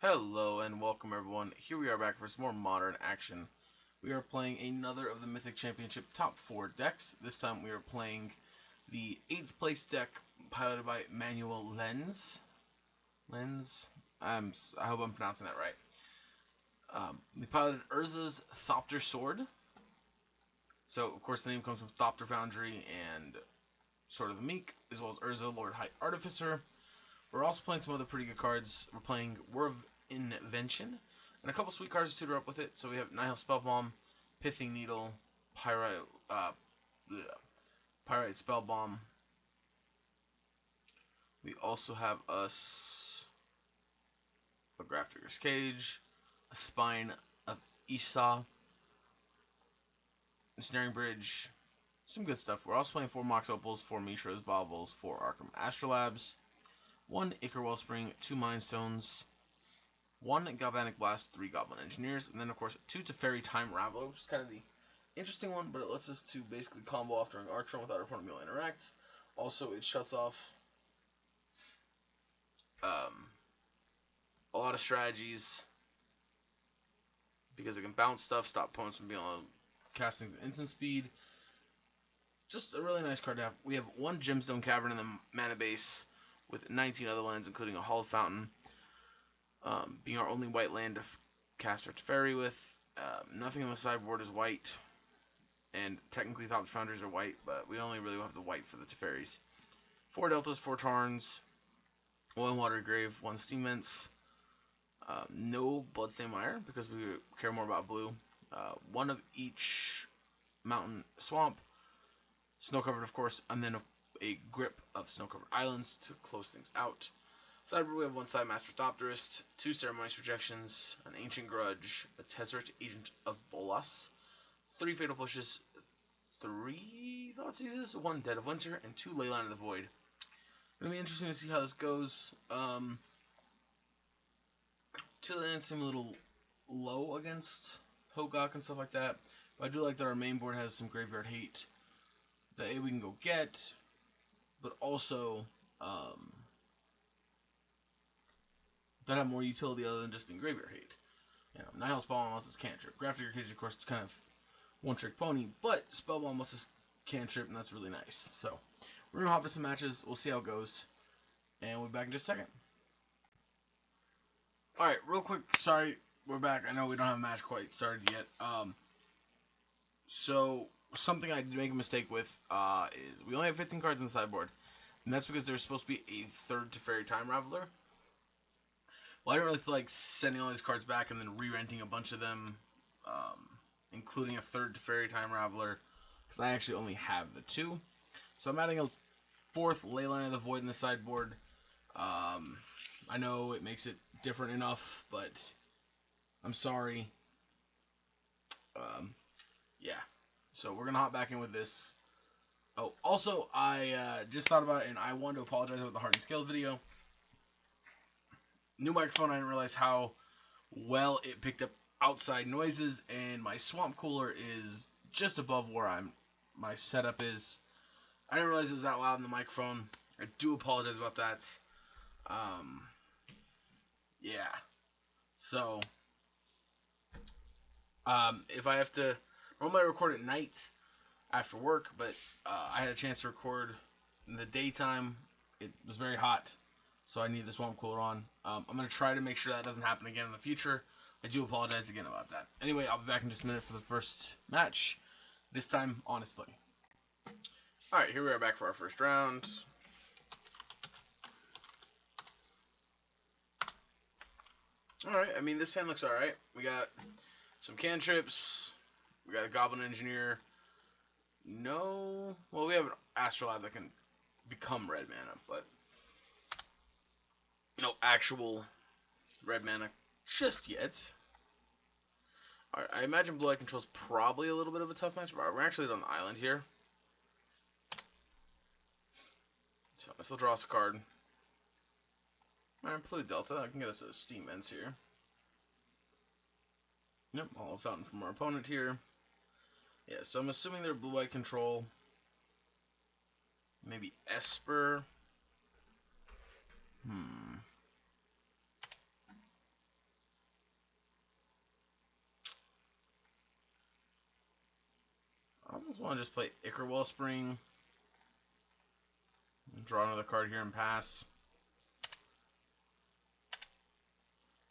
Hello and welcome everyone. Here we are back for some more modern action. We are playing another of the Mythic Championship top 4 decks. This time we are playing the 8th place deck piloted by Manuel Lenz. I hope I'm pronouncing that right. We piloted Urza's Thopter Sword. So of course the name comes from Thopter Foundry and Sword of the Meek, as well as Urza, Lord High Artificer. We're also playing some other pretty good cards. We're playing War of Invention, and a couple sweet cards to tutor up with it. So we have Nihil Spellbomb, Pithing Needle, Pyrite Spellbomb. We also have a Grafdigger's Cage, a Spine of Esau, a Snaring Bridge, some good stuff. We're also playing 4 Mox Opals, 4 Mishra's Baubles, 4 Arkham Astrolabs, 1 Acre Wellspring, 2 Mind Stones, 1 Galvanic Blast, 3 Goblin Engineers, and then of course 2 Teferi Time Raveler, which is kind of the interesting one, but it lets us to basically combo off during Arch Run without our opponent being able to interact. Also, it shuts off a lot of strategies because it can bounce stuff, stop opponents from being able to cast things at instant speed. Just a really nice card to have. We have 1 Gemstone Cavern in the mana base with 19 other lands, including a Hallowed Fountain, being our only white land to cast our Teferi with. Nothing on the sideboard is white, and technically Thought the Foundries are white, but we only really have the white for the Teferis. 4 Deltas, 4 Tarns, 1 Watery Grave, 1 Steam Vents, no Bloodstained Mire because we care more about blue. 1 of each mountain swamp, snow covered of course, and then a grip of snow covered islands to close things out. Sideboard we have 1 Side Master Thopterist, 2 Ceremonious Rejections, an Ancient Grudge, a Tezzeret Agent of Bolas, 3 Fatal Pushes, 3 Thought Seizes, 1 Dead of Winter, and 2 Leyline of the Void. Gonna be interesting to see how this goes. 2 lands seem a little low against Hogaak and stuff like that, but I do like that our main board has some graveyard hate that we can go get, but also that have more utility other than just being graveyard hate. Nihil Spellbomb unless it's cantrip. Grafdigger's Cage, of course, is kind of one-trick pony, but Spellbomb unless it's cantrip, and that's really nice. So, we're going to hop into some matches, we'll see how it goes, and we'll be back in just a second. Alright, real quick, sorry, we're back. I know we don't have a match quite started yet. So, something I did make a mistake with is we only have 15 cards on the sideboard, and that's because there's supposed to be a 3rd Teferi Time Raveler. Well, I didn't really feel like sending all these cards back and then re-renting a bunch of them, including a 3rd Teferi Time Raveler, because I actually only have the 2. So I'm adding a 4th Leyline of the Void in the sideboard. I know it makes it different enough, but I'm sorry. Yeah. So we're going to hop back in with this. Oh, also, I just thought about it, and I wanted to apologize about the Heart and Scale video. New microphone, I didn't realize how well it picked up outside noises, and my swamp cooler is just above where my setup is. I didn't realize it was that loud in the microphone. I do apologize about that. Yeah. So, if I have to, normally I record at night after work, but I had a chance to record in the daytime. It was very hot, so I need the swamp cooler on. I'm going to try to make sure that doesn't happen again in the future. I do apologize again about that. Anyway, I'll be back in just a minute for the first match. This time, honestly. Alright, here we are back for our first round. Alright, I mean, this hand looks alright. We got some cantrips. We got a Goblin Engineer. No... Well, we have an Astrolabe that can become red mana, but no actual red mana just yet. Alright, I imagine Blue Eye Control is probably a little bit of a tough match, but we're actually on the island here. So this will draw us a card. Alright, play Delta. I can get us a Steam Vents here. Yep, Hallowed Fountain from our opponent here. Yeah, so I'm assuming they're Blue Eye Control. Maybe Esper. almost want to just play Ichor Wellspring. Draw another card here and pass.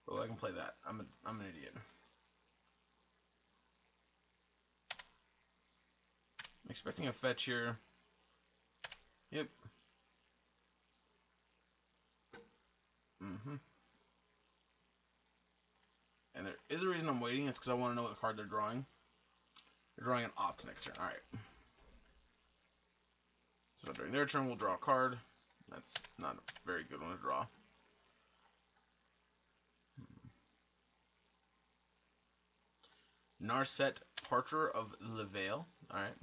Oh, I can play that. I'm an idiot. I'm expecting a fetch here. Yep. And there is a reason I'm waiting. It's because I want to know what card they're drawing. They're drawing an Opt next turn. Alright. So during their turn, we'll draw a card. That's not a very good one to draw. Narset Parter of Leveil. Alright.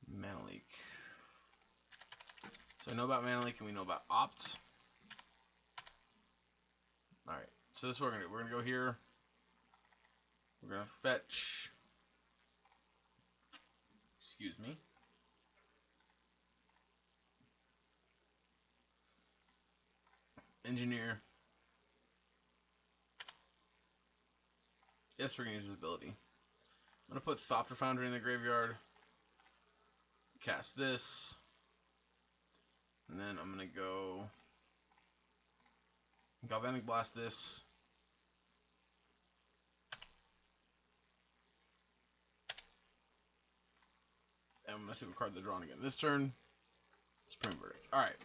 Mana Leak. So we know about Mana Leak and we know about Opt. Alright. So this is what we're going to do. We're going to go here. We're going to fetch. Excuse me. Engineer. Yes, we're going to use his ability. I'm going to put Thopter Foundry in the graveyard. Cast this. And then I'm going to go Galvanic Blast this. And I'm going to see what card they're drawing again. This turn, Supreme Verdict. Alright.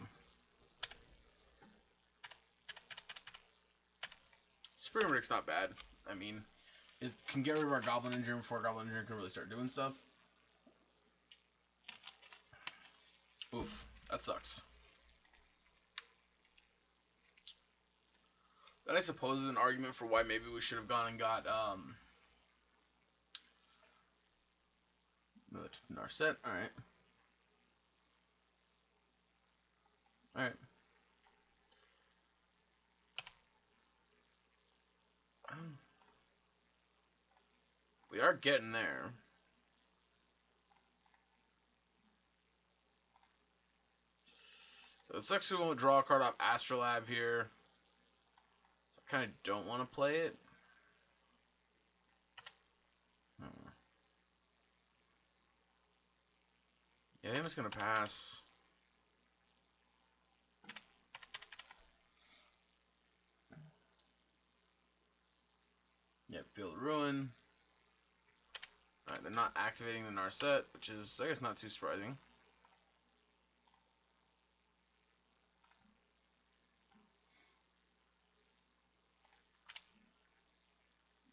Supreme Verdict's not bad. I mean, it can get rid of our Goblin Engineer before Goblin Engineer can really start doing stuff. Oof, that sucks. That I suppose is an argument for why maybe we should have gone and got another Narset. Alright. Alright. We are getting there. So it sucks we won't draw a card off Astrolab here. So I kind of don't want to play it. Yeah, I think I'm just going to pass. Yeah, Field Ruin. Alright, they're not activating the Narset, which is, I guess, not too surprising.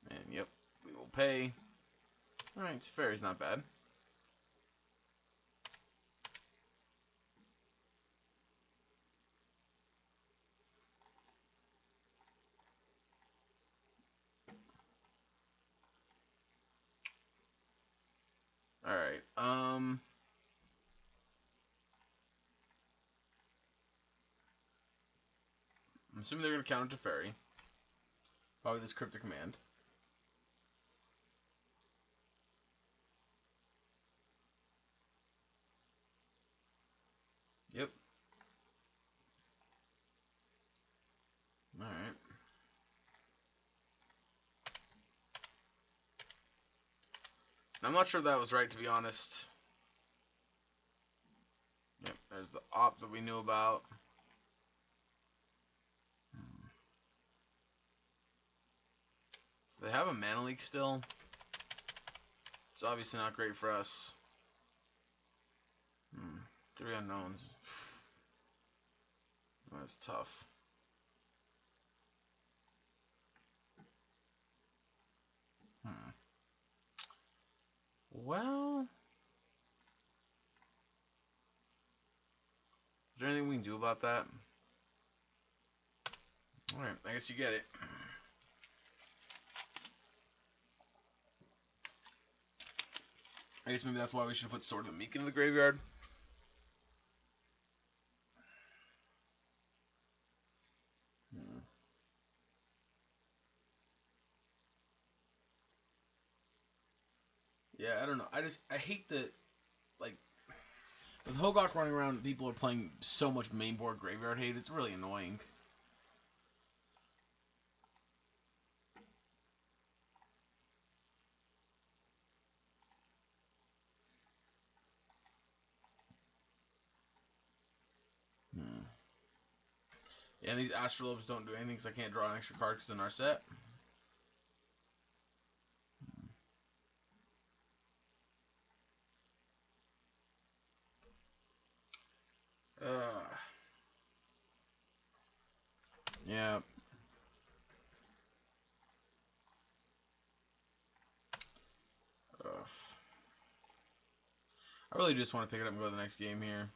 And, yep, we will pay. Alright, Fairy's not bad. Alright, I'm assuming they're going to counter to Fairy. Probably this Cryptic Command. Yep. Alright. I'm not sure that was right, to be honest. Yep, there's the Opt that we knew about. They have a Mana Leak still. It's obviously not great for us. 3 unknowns. That's tough. Well, is there anything we can do about that? Alright, I guess you get it. I guess maybe that's why we should put Sword of the Meek into the graveyard. Yeah, I don't know. I hate that, like, with Hogaak running around, people are playing so much mainboard graveyard hate. It's really annoying. Yeah, and these astrolobes don't do anything because I can't draw an extra card because in our set. Yeah. I really just want to pick it up and go to the next game here.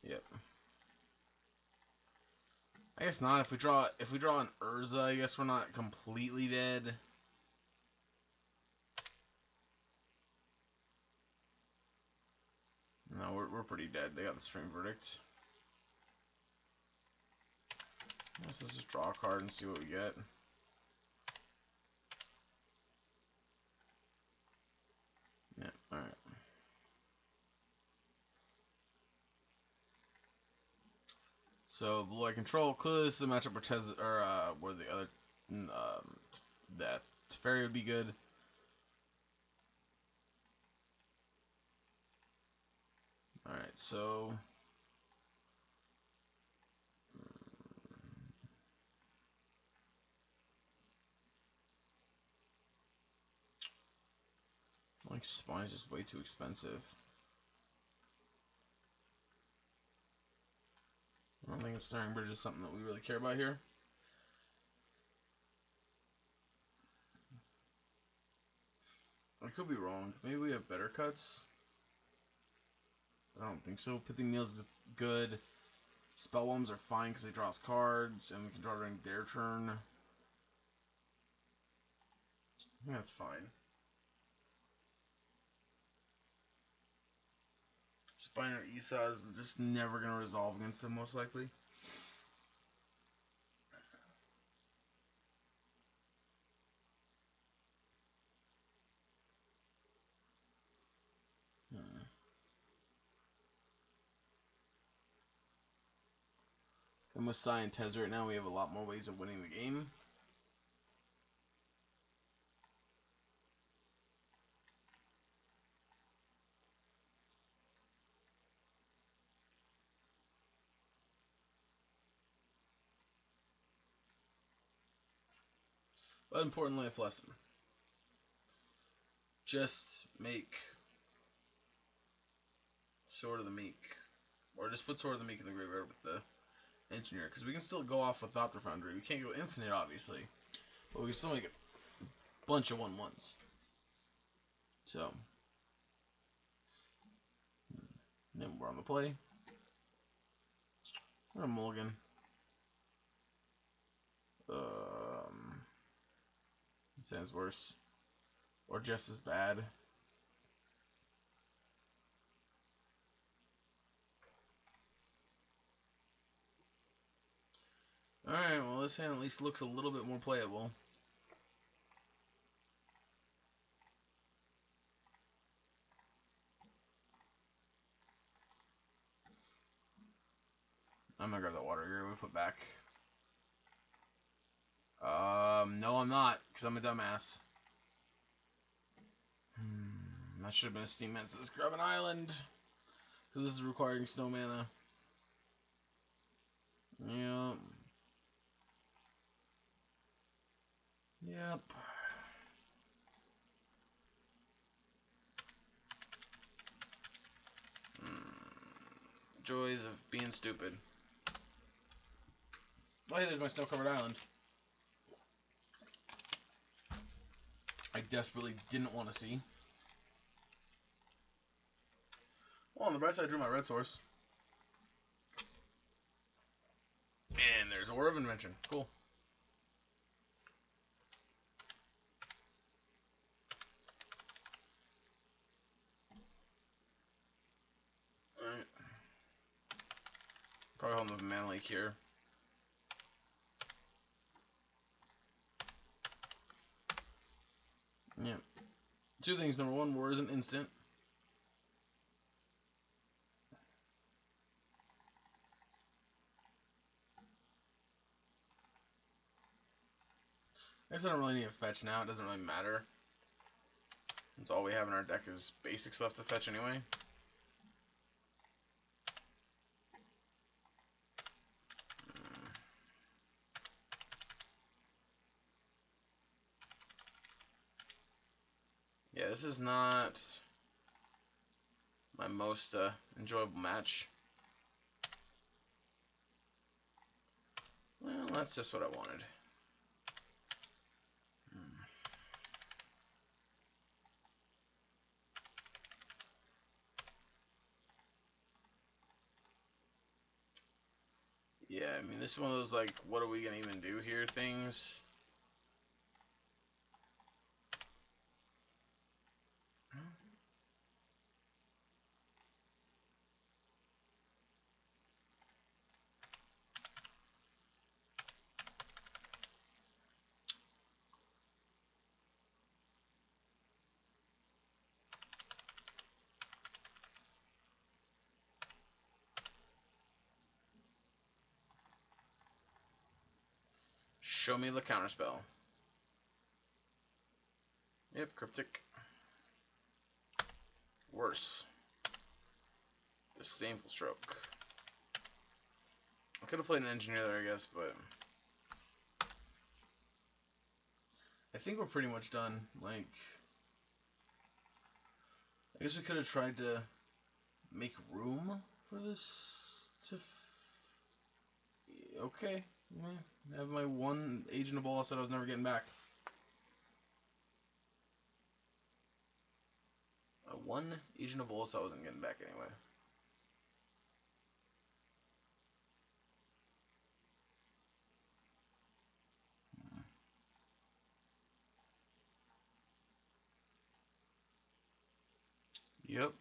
Yep. I guess not. If we draw an Urza, I guess we're not completely dead. No, we're pretty dead. They got the Spring Verdict. Let's just draw a card and see what we get. Yeah, alright. So, blue I control. Clearly this is a matchup where where the other, that Teferi would be good. Alright, so... like, Spine is just way too expensive. I don't think a Stirring Bridge is something that we really care about here. I could be wrong. Maybe we have better cuts. I don't think so. Pithing Needles is good. Spellwhelms are fine because they draw us cards, and we can draw during their turn. I think that's fine. Spine or Esau is just never going to resolve against them, most likely. And with Sai and Tez right now, we have a lot more ways of winning the game. But important life lesson. Just make Sword of the Meek. Or just put Sword of the Meek in the graveyard with the Engineer. Because we can still go off with Thopter Foundry. We can't go infinite, obviously. But we can still make a bunch of 1/1s. So. Then we're on the play. We're a mulligan. It sounds worse. Or just as bad. Alright, well this hand at least looks a little bit more playable. I'm gonna grab that water here. We put back. No, I'm not, because I'm a dumbass. That should have been a Steam Man. Let's grab an island, because this is requiring snow mana. Yep. Yep. Joys of being stupid. Oh, hey, there's my snow-covered island. I desperately didn't want to see. Well, on the bright side, I drew my red source. And there's Aura of Invention. Cool. Alright. Probably home with Mana Lake here. Yeah. Two things. Number one, War isn't instant. I guess I don't really need a fetch now. It doesn't really matter. That's all we have in our deck is basics left to fetch anyway. this is not my most enjoyable match. Well, that's just what I wanted. Yeah, I mean, this is one of those, like, what are we going to even do here things. Show me the counterspell. Yep, cryptic. Worse. Disdainful stroke. I could have played an engineer there, I guess, but I think we're pretty much done. Like, I guess we could have tried to make room for this to. Okay, I have my one agent of ball I said I was never getting back. One agent of Bolus I wasn't getting back anyway. Yep.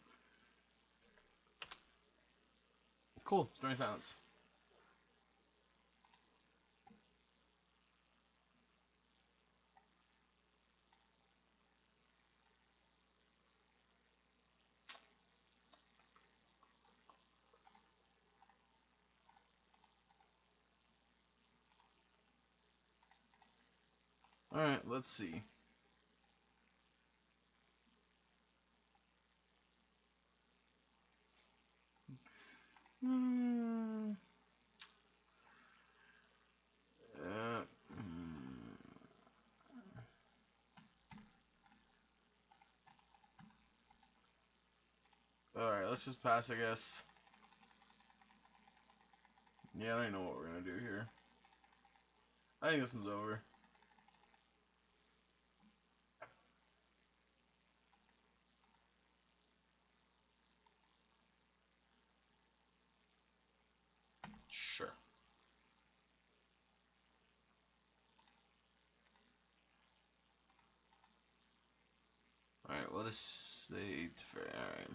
Cool. Story silence. Alright, let's see. Alright, let's just pass, I guess. Yeah, I don't know what we're gonna do here. I think this one's over. Sure. Alright, let us say it's fair. Alright.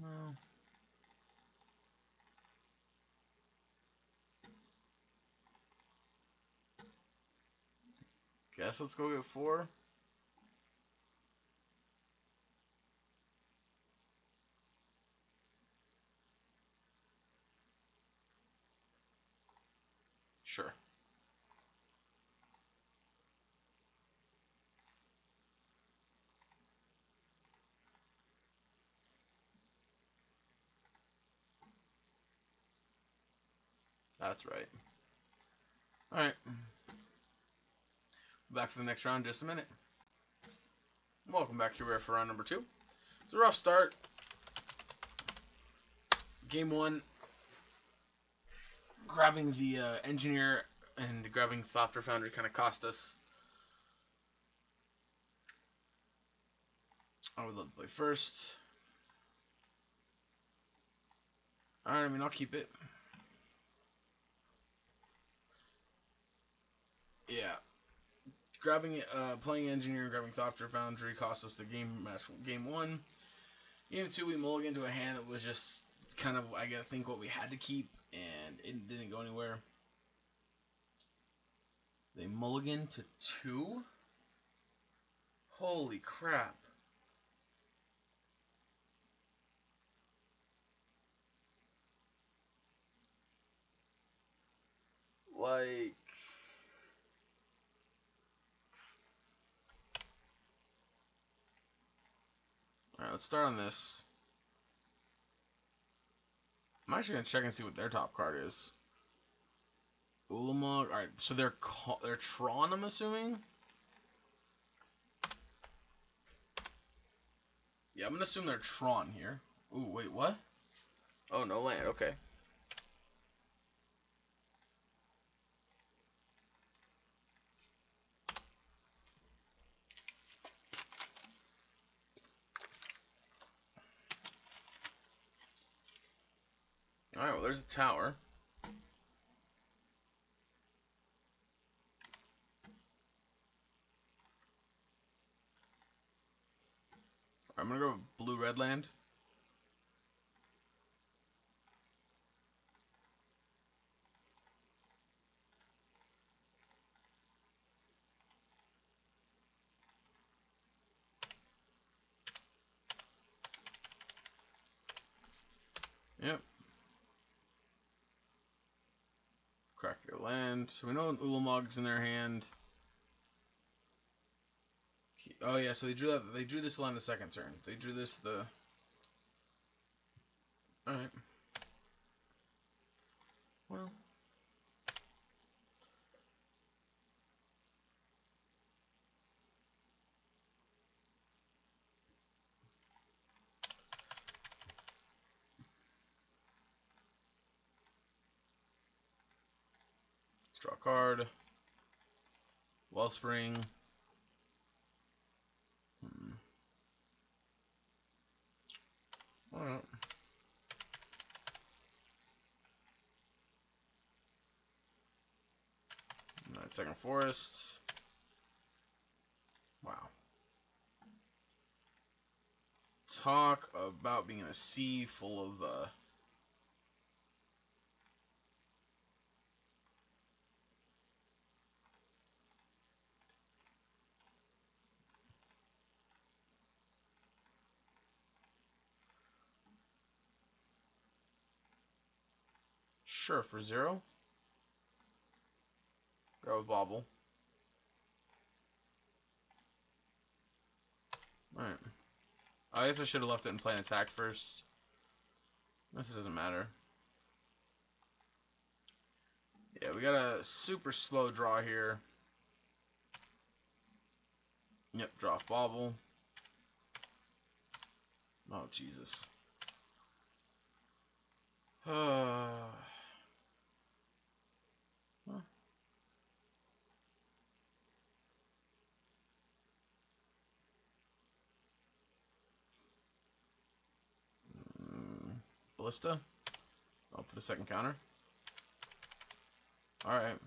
No. Guess let's go get 4. Sure. That's right. Alright. Back for the next round in just a minute. Welcome back here for round number 2. It's a rough start. Game 1, grabbing the engineer and grabbing Thopter Foundry kind of cost us. I would love to play first. Alright, I mean, I'll keep it. Yeah. Playing engineer and grabbing Thopter Foundry cost us the game 1. Game 2, we mulliganed to a hand that was just kind of, I gotta think, what we had to keep, and it didn't go anywhere. They mulligan to 2? Holy crap. Like... Alright, let's start on this. I'm actually going to check and see what their top card is. Ulamog. Alright, so they're Tron, I'm assuming? Yeah, I'm gonna assume they're Tron here. Ooh, wait, what? Oh, no land, okay. Alright, well, there's a tower. I'm gonna go blue-red land. Yep. Crack your land. So we know Ulamog's in their hand. Oh yeah, so they drew that. They drew this land the second turn. They drew this the. All right. Well. Let's draw a card. Wellspring. Alright. Alright, second forest. Wow. Talk about being in a sea full of sure, for 0. Go with Bobble. Alright. I guess I should have left it in play and attack first. This doesn't matter. Yeah, we got a super slow draw here. Yep, draw off Bobble. Oh, Jesus. Huh. Ballista. I'll put a second counter. Alright.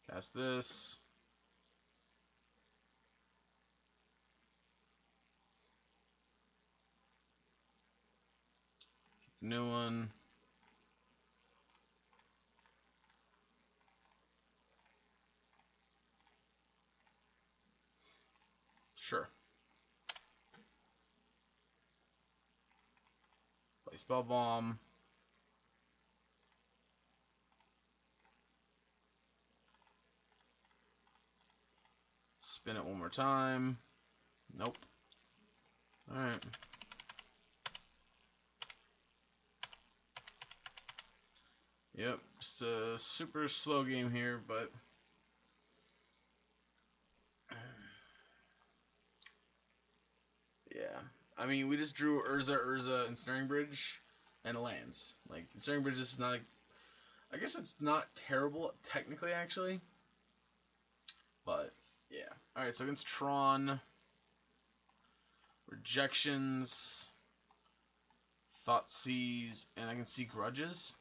Cast this. New one. Sure. Play Spell Bomb. Spin it one more time. Nope. Alright. Yep, just a super slow game here, but yeah. I mean, we just drew Urza, and Snaring Bridge, and lands. Like, Snaring Bridge is not. I guess it's not terrible technically, actually. But yeah. All right, so against Tron, rejections, Thoughtseize, and I can see grudges.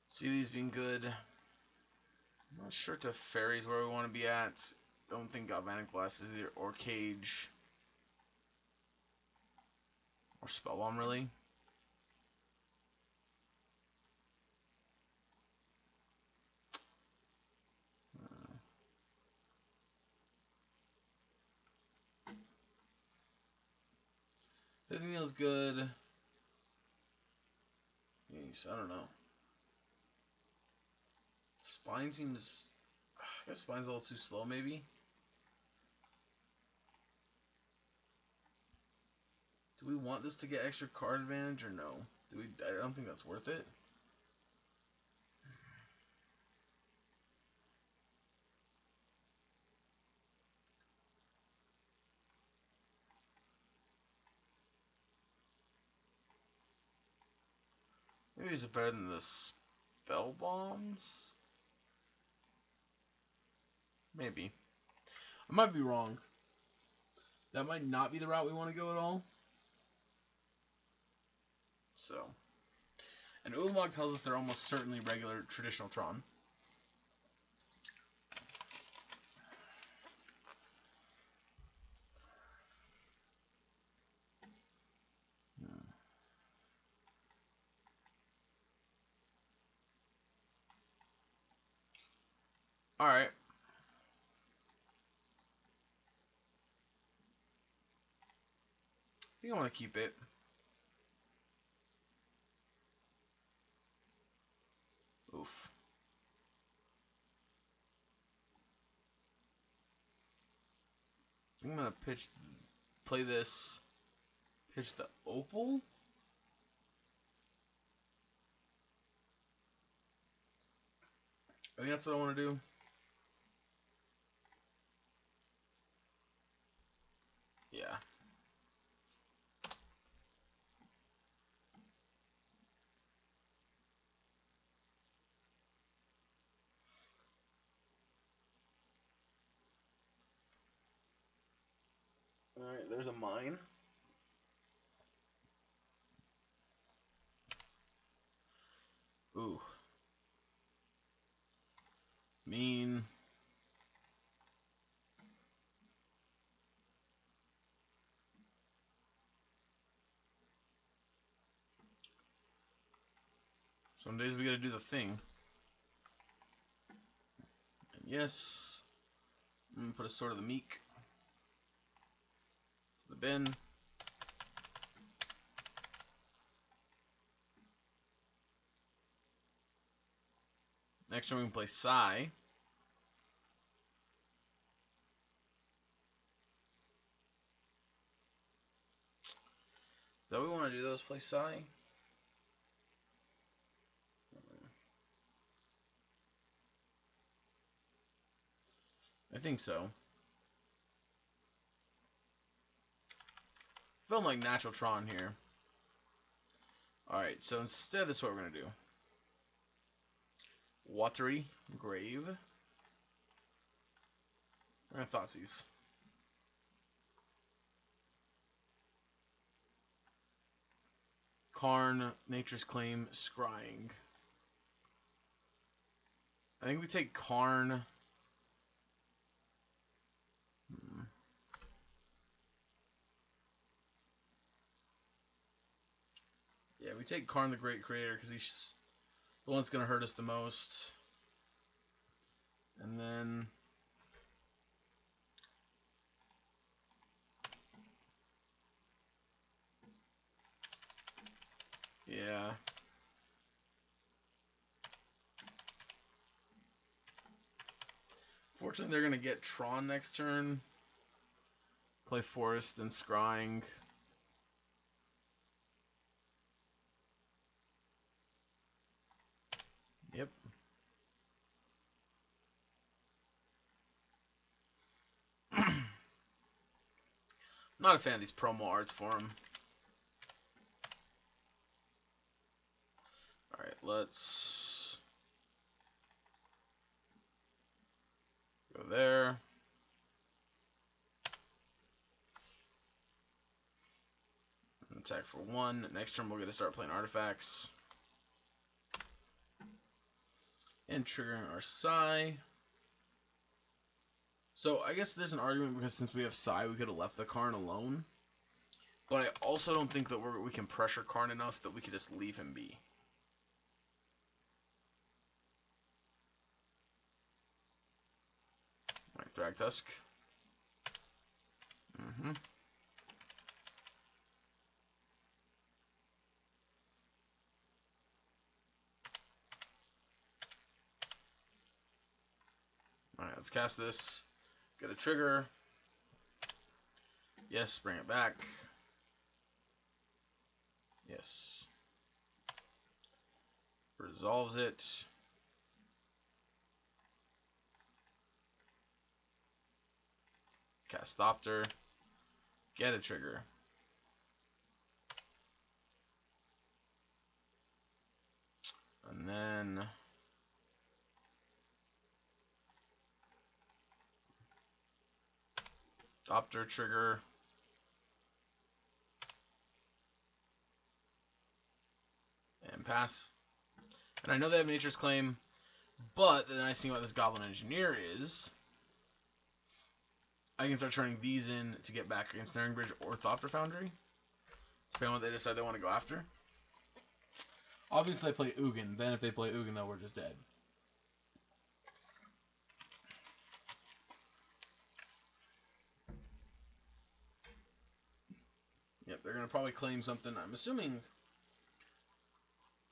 See these being good. I'm not sure to fairies where we want to be at. Don't think Galvanic Blast is either, or Cage, or Spellbomb really. Fifth feels good. Yeesh, I don't know. Spine seems. I guess Spine's a little too slow, maybe. Do we want this to get extra card advantage or no? I don't think that's worth it. Maybe is it better than the spell bombs? Maybe. I might be wrong. That might not be the route we want to go at all. So. And Ulamog tells us they're almost certainly regular traditional Tron. Alright. I think I want to keep it. Oof. I think I'm going to play this, pitch the Opal. I think that's what I want to do. Yeah. Alright, there's a mine. Ooh. Mean. Some days we gotta do the thing. And yes. I'm gonna put a Sword of the Meek. The bin. Next time we can play Psy. Is that what we want to do, those play Psy? I think so. Feeling like natural Tron here. Alright, so instead this is what we're going to do. Watery Grave. Thoughtseize. Karn, Nature's Claim, Scrying. I think we take Karn. Yeah, we take Karn the Great Creator because he's the one that's going to hurt us the most. And then... yeah. Fortunately, they're going to get Tron next turn. Play Forest and Scrying. Yep. Not a fan of these promo arts for him. Alright, let's go there. Attack for 1. Next turn we'll get to start playing artifacts. And triggering our Psy. So I guess there's an argument because since we have Psy, we could have left the Karn alone. But I also don't think that we can pressure Karn enough that we could just leave him be. Alright, Thragtusk. Alright, let's cast this. Get a trigger. Yes, bring it back. Yes. Resolves it. Cast Thopter. Get a trigger. And then Thopter trigger. And pass. And I know they have Nature's Claim, but the nice thing about this Goblin Engineer is I can start turning these in to get back against Snaring Bridge or Thopter Foundry, depending on what they decide they want to go after. Obviously, they play Ugin. Then if they play Ugin, though, we're just dead. Yep, they're going to probably claim something. I'm assuming...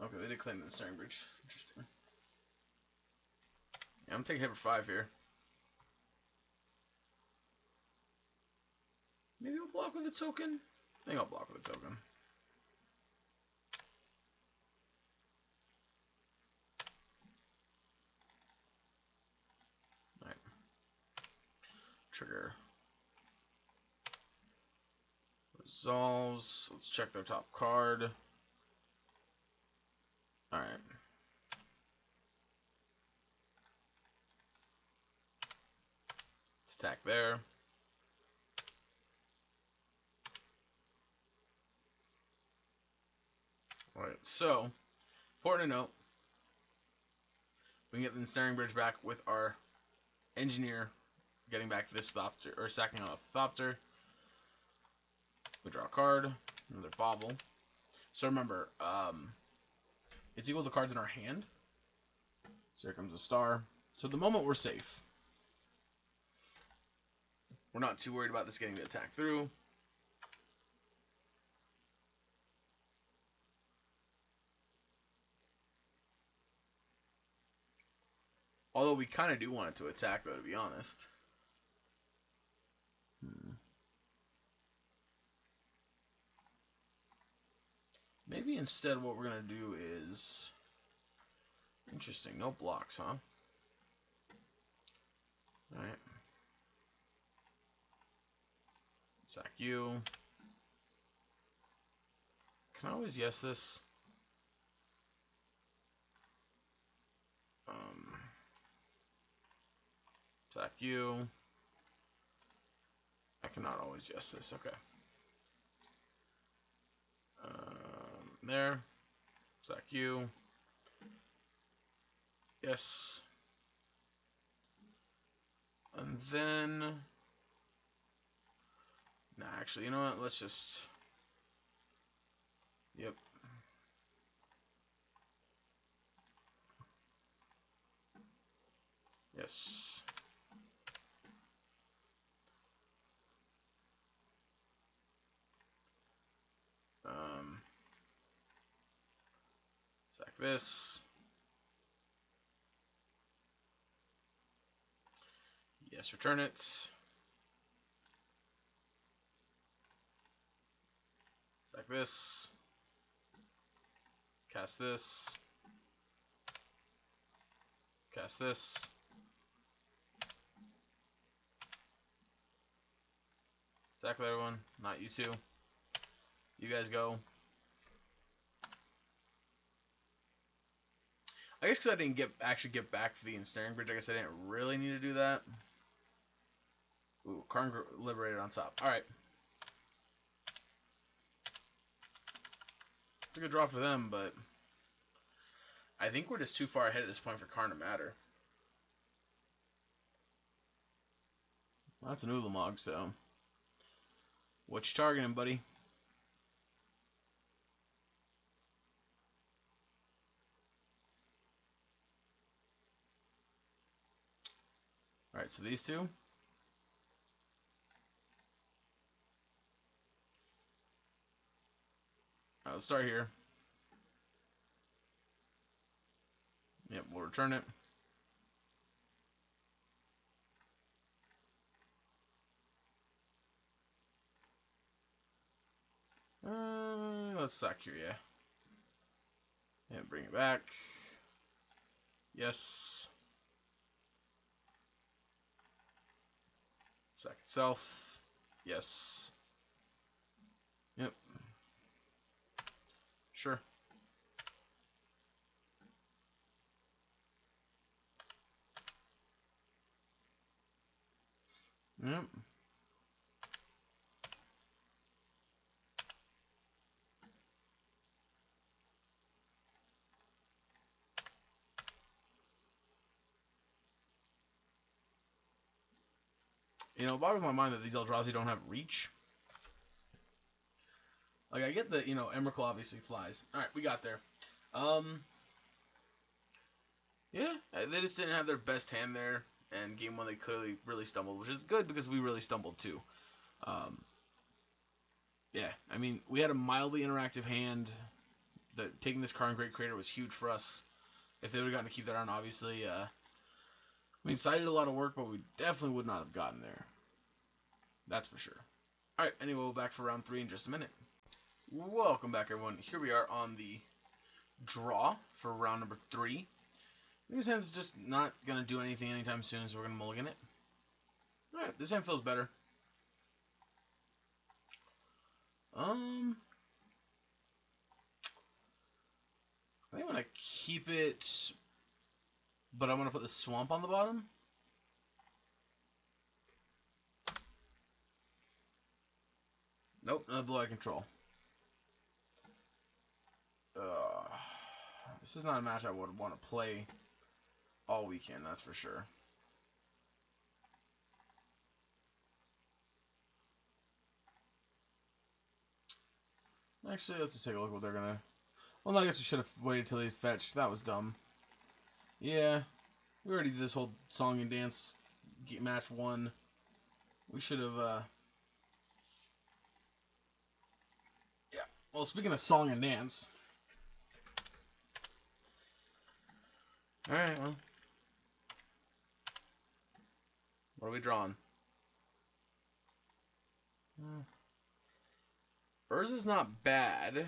Okay, they did claim the Snaring Bridge. Interesting. Yeah, I'm taking hit for 5 here. Maybe I'll block with a token? I think I'll block with a token. Alright. Trigger. Resolves. Let's check their top card. Alright. Let's attack there. Alright, so, important to note, we can get the Snaring Bridge back with our Engineer getting back this Thopter, or sacking off Thopter. We draw a card, another Bauble. So remember, it's equal to cards in our hand. So here comes a star. So at the moment we're safe. We're not too worried about this getting to attack through. Although we kind of do want it to attack, though, to be honest. Maybe instead what we're going to do is... Interesting, no blocks, huh? Alright. Sack you. Can I always yes this? Sack you. I cannot always yes this, okay. There. Sack you. Yes. And then... Nah, actually, you know what? Let's just... Yep. Yes. Sack this. Yes, return it. Sack this. Cast this. Cast this. Attack with everyone. Not you two. You guys go. I guess because I didn't actually get back the Ensnaring Bridge, I guess I didn't really need to do that. Ooh, Karn liberated on top. Alright. Took a draw for them, but I think we're just too far ahead at this point for Karn to matter. Well, that's an Ulamog, so... What you targeting, buddy? Alright, so these two. Alright, let's start here. Yep, we'll return it. Let's sack here, yeah. And bring it back. Yes. Sack itself. Yes. Yep. Sure. Yep. You know, it boggles my mind that these Eldrazi don't have reach. Like, I get that, you know, Emrakul obviously flies. Alright, we got there. Yeah, they just didn't have their best hand there. And game one, they clearly really stumbled, which is good because we really stumbled too. Yeah, I mean, we had a mildly interactive hand. Taking this card in Great Creator was huge for us. If they would have gotten to keep that on, obviously, I mean, Side did a lot of work, but we definitely would not have gotten there. That's for sure. Alright, anyway, we'll be back for round 3 in just a minute. Welcome back, everyone. Here we are on the draw for round number 3. This hand's just not going to do anything anytime soon, so we're going to mulligan it. Alright, this hand feels better. I think I'm going to keep it, but I'm going to put the swamp on the bottom. Nope, not below control. This is not a match I would want to play all weekend, that's for sure. Actually, let's just take a look what they're gonna... Well, no, I guess we should have waited till they fetched. That was dumb. Yeah, we already did this whole song and dance match 1. We should have, Yeah. Well, speaking of song and dance... Alright, well... What are we drawing? Urza's not bad.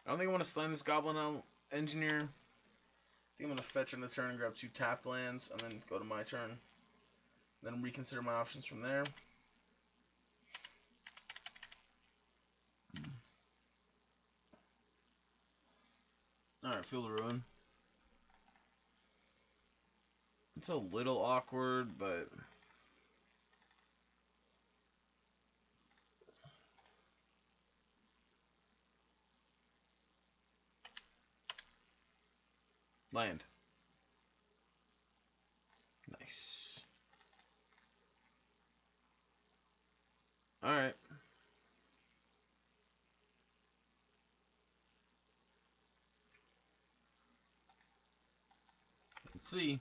I don't think I want to slam this Goblin Engineer. I think I'm going to fetch on the turn and grab 2 tapped lands, and then go to my turn. Then reconsider my options from there. Alright, Field of Ruin. It's a little awkward, but... Land. Nice. Alright. Let's see.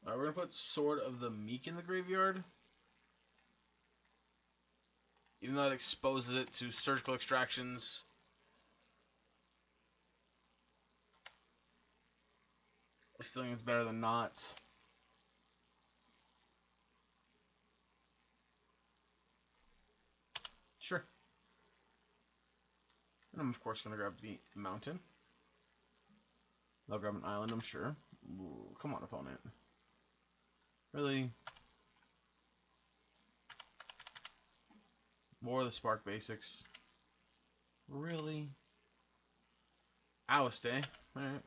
Alright, we're going to put Sword of the Meek in the graveyard. Even though it exposes it to surgical extractions. I still think it's better than not. Sure. And I'm, of course, going to grab the mountain. I'll grab an island, I'm sure. Ooh, come on, opponent. Really? More of the Spark basics. Really? Oust, eh? Alright.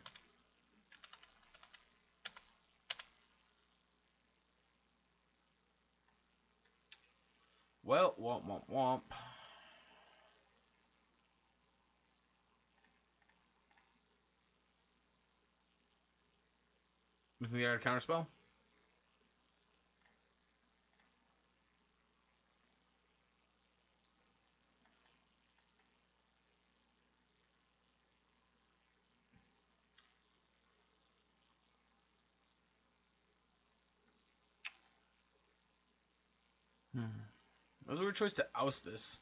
Well, womp womp womp. You think I got a counterspell? It was a weird choice to oust this.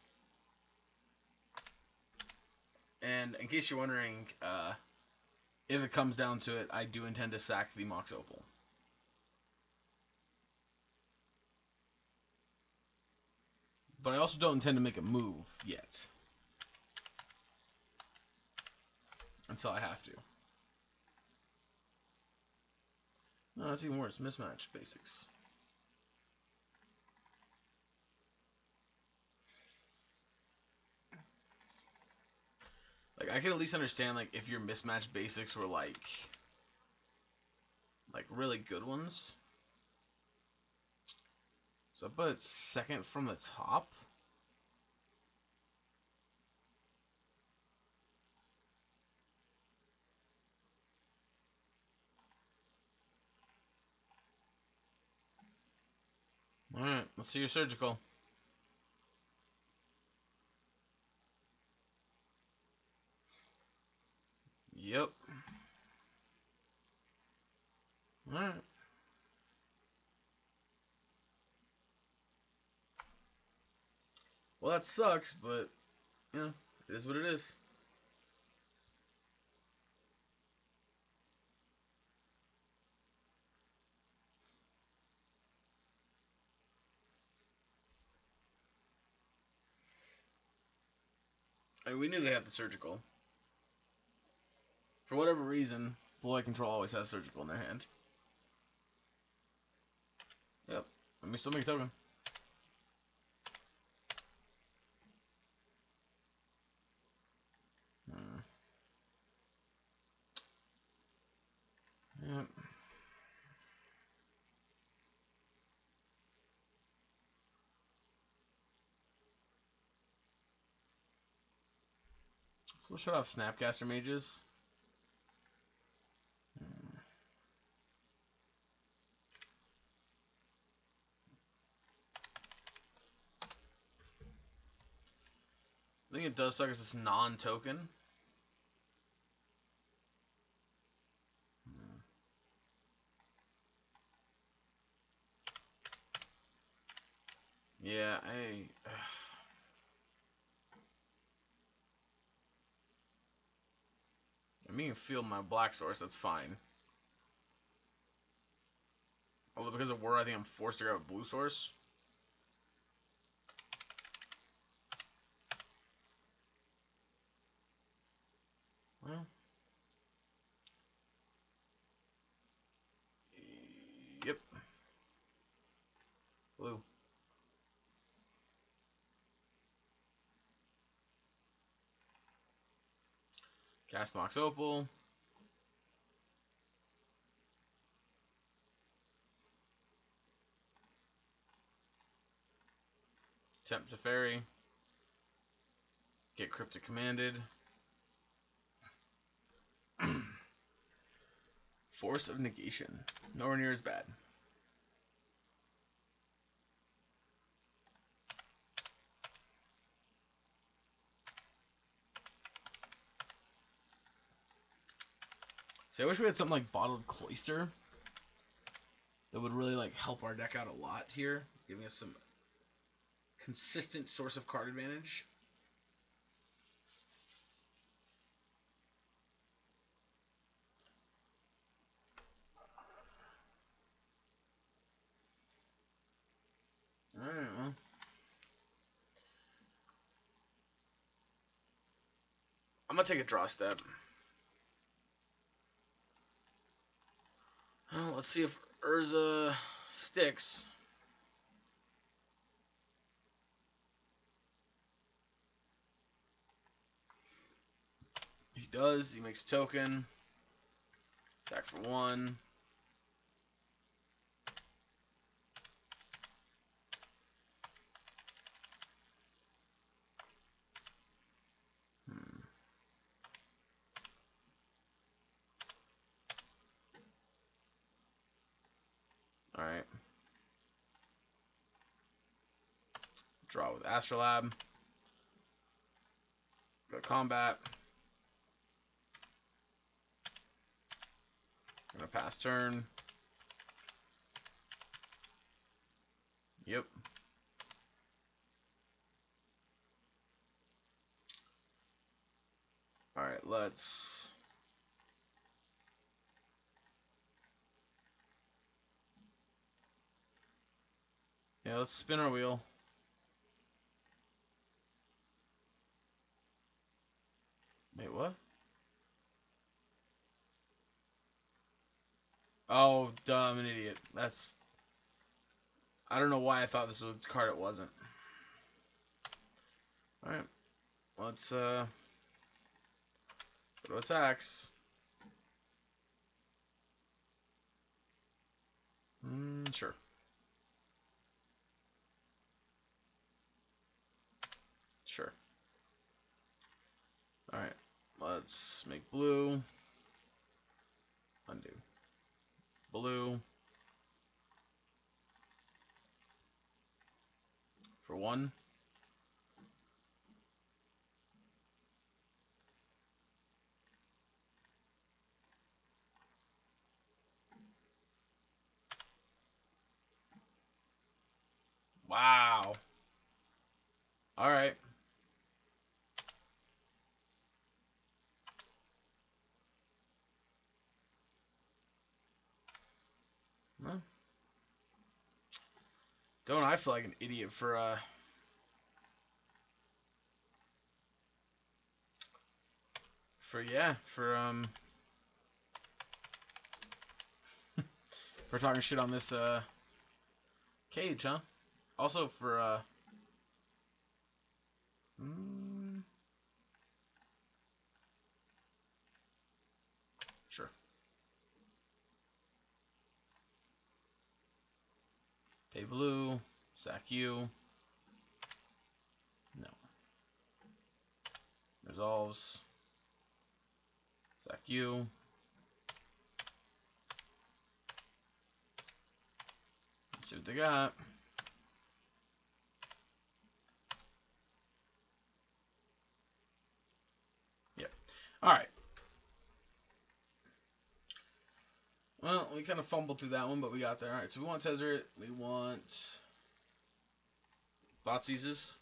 And in case you're wondering, if it comes down to it, I do intend to sack the Mox Opal. But I also don't intend to make a move yet. Until I have to. No, that's even worse. Mismatch basics. Like, I can at least understand, like, if your mismatch basics were, like really good ones. So, but it's second from the top. Alright, let's see your surgical. Yep. Alright. Well, that sucks, but, you know, it is what it is. I mean, we knew they had the surgical. For whatever reason, Blue Eye Control always has surgical in their hand. Yep. Let me still make a token. Yep. So we'll shut off Snapcaster Mages. I think it does suck as this non-token. Yeah, I mean, feel my black source, that's fine. Although because of Whir, I think I'm forced to grab a blue source. Well. Yep. Blue. Cast Mox Opal. Tempt Teferi. Get Cryptic Commanded. Force of Negation. Nowhere near as bad. See, I wish we had something like Bottled Cloister that would really like help our deck out a lot here, giving us some consistent source of card advantage. Alright, well. I'm gonna take a draw step. Well, let's see if Urza sticks. He does. He makes a token. Attack for 1. Alright. Draw with Astrolabe. Go to combat. Gonna pass turn. Yep. Alright, let's... Yeah, let's spin our wheel. what? Oh, duh, I'm an idiot. That's... I don't know why I thought this was a card it wasn't. Alright. Let's, go to attacks. Sure. Sure. Alright. Let's make blue. Undo. Blue. For 1. Wow. Alright. Well, don't I feel like an idiot for for talking shit on this cage, huh? Also for sure. Pay blue, sack you. No. Resolves. Sack you. Let's see what they got. Yep. Alright. Well, we kind of fumbled through that one, but we got there. Alright, so we want Tezzeret. We want Thoughtseizes.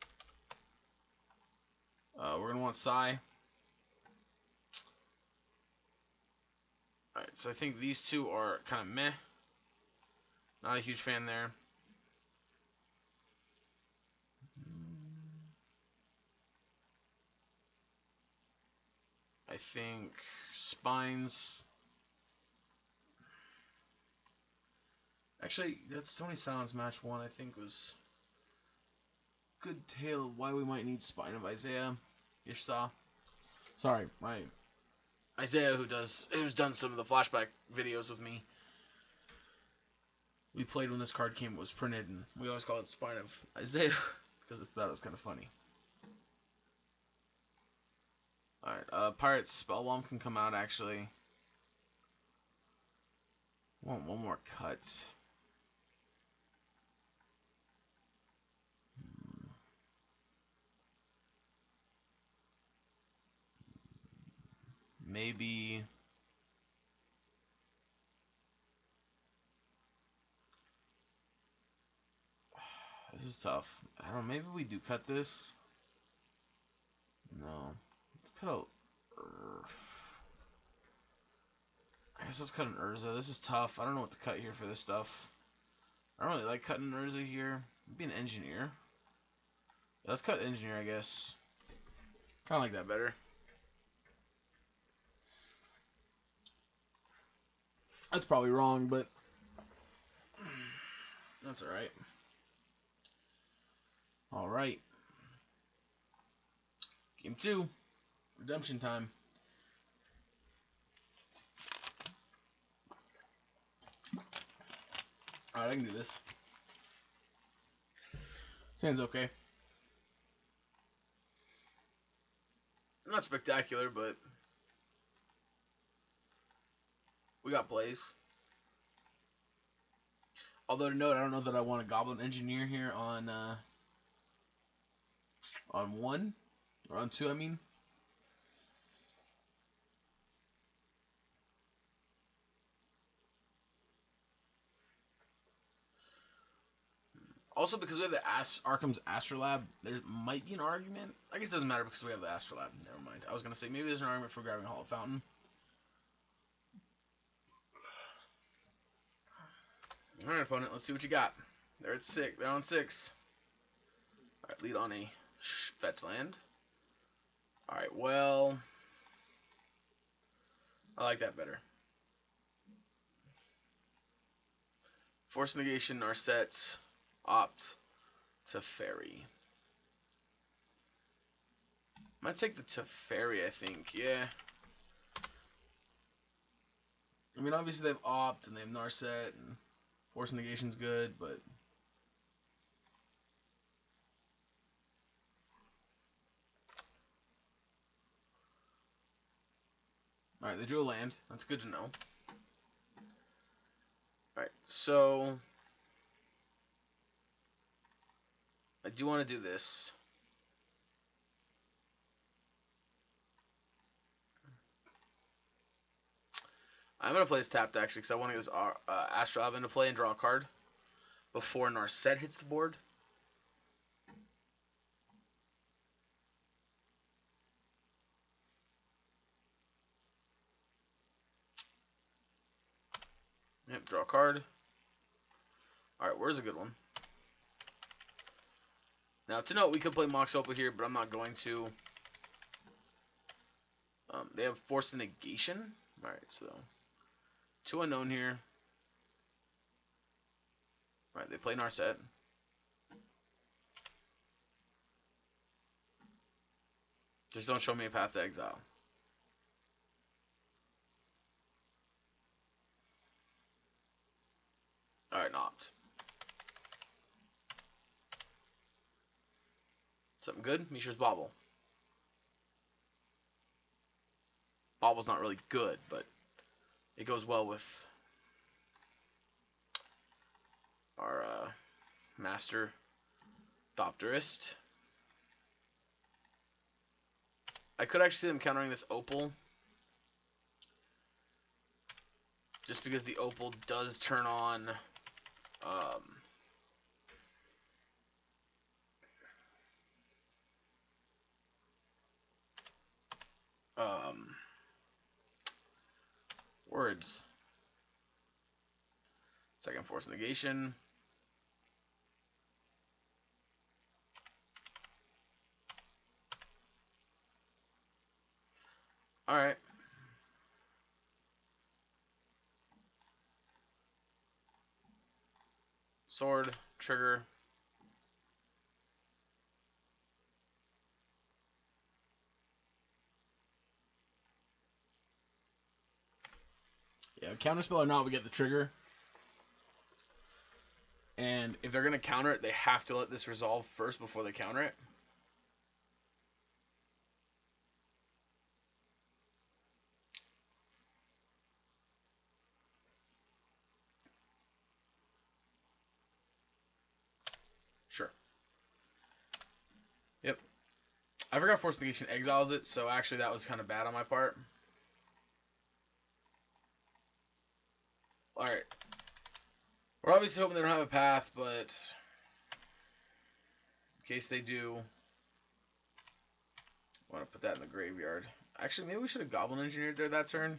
We're going to want Psy. Alright, so I think these two are kind of meh. Not a huge fan there. I think Spines. Actually, that's Stony Silence match 1, I think, was good tale of why we might need Spine of Isaiah. Ishtar. Sorry, my Isaiah, who's done some of the flashback videos with me. We played when this card was printed, and we always call it Spine of Isaiah because that was kind of funny. Alright, Pirate's Spellbomb can come out, actually. Want one more cut. Maybe... This is tough. I don't know, maybe we do cut this. No. Let's cut out... I guess let's cut an Urza. This is tough. I don't know what to cut here for this stuff. I don't really like cutting an Urza here. Maybe an Engineer. Yeah, let's cut Engineer, I guess. Kind of like that better. That's probably wrong, but that's alright. Alright. Game 2. Redemption time. Alright, I can do this. Sounds okay. Not spectacular, but we got plays. Although to note, I don't know that I want a Goblin Engineer here on 1 or on 2. I mean. Also, because we have the Arkham's Astrolabe, there might be an argument. I guess it doesn't matter because we have the Astrolabe. Never mind. I was going to say, maybe there's an argument for grabbing Hollow Fountain. Alright, opponent, let's see what you got. They're at 6. They're on 6. Alright, lead on a fetch land. Alright, well... I like that better. Force negation, Narset, opt to fairy. Might take the Teferi, I think. Yeah. I mean, obviously they have opt and they have Narset and force negation's good, but all right, they drew a land. That's good to know. All right, so I do want to do this. I'm gonna play this tapped actually because I want to get this Astral Alb into play and draw a card before Narset hits the board. Yep, draw a card. Alright, where's a good one? Now, to note, we could play Mox Opal here, but I'm not going to. They have Force Negation. Alright, so 2 unknown here. Alright, they play Narset. Just don't show me a path to exile. Alright, opt. Something good? Mishra's Bauble. Bauble's not really good, but it goes well with our Master Thopterist. I could actually see them countering this Opal. Just because the Opal does turn on words. Second Force Negation. Alright. Sword, trigger. Yeah, counterspell or not, we get the trigger. And if they're going to counter it, they have to let this resolve first before they counter it. Sure. Yep. I forgot Force Negation exiles it, so actually that was kind of bad on my part. Alright. We're obviously hoping they don't have a path, but in case they do, I want to put that in the graveyard. Actually, maybe we should have Goblin Engineered there that turn.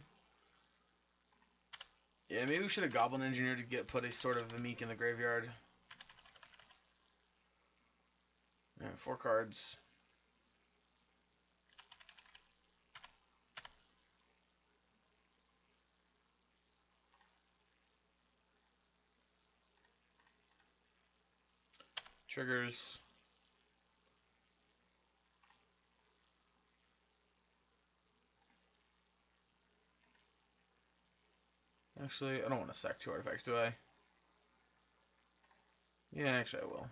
Yeah, maybe we should have Goblin Engineered to put a sort of a Meek in the graveyard. Alright, 4 cards. Triggers. Actually, I don't want to sack 2 artifacts, do I? Yeah, actually I will.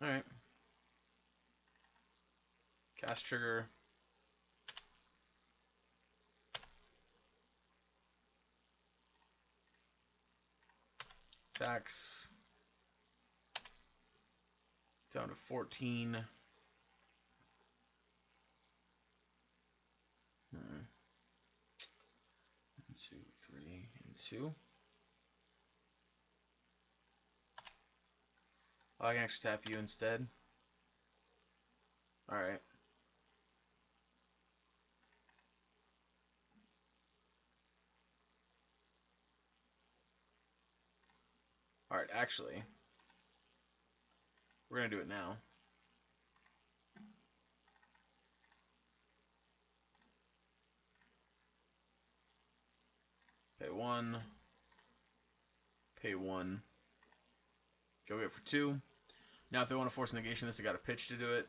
Alright. Cast trigger. Attacks. Down to 14. 1, 2, 3, and 2. Oh, I can actually tap you instead. Alright. Alright, actually, we're going to do it now. Pay 1. Pay 1. Go get for 2. Now if they want to force negation this, they got a pitch to do it.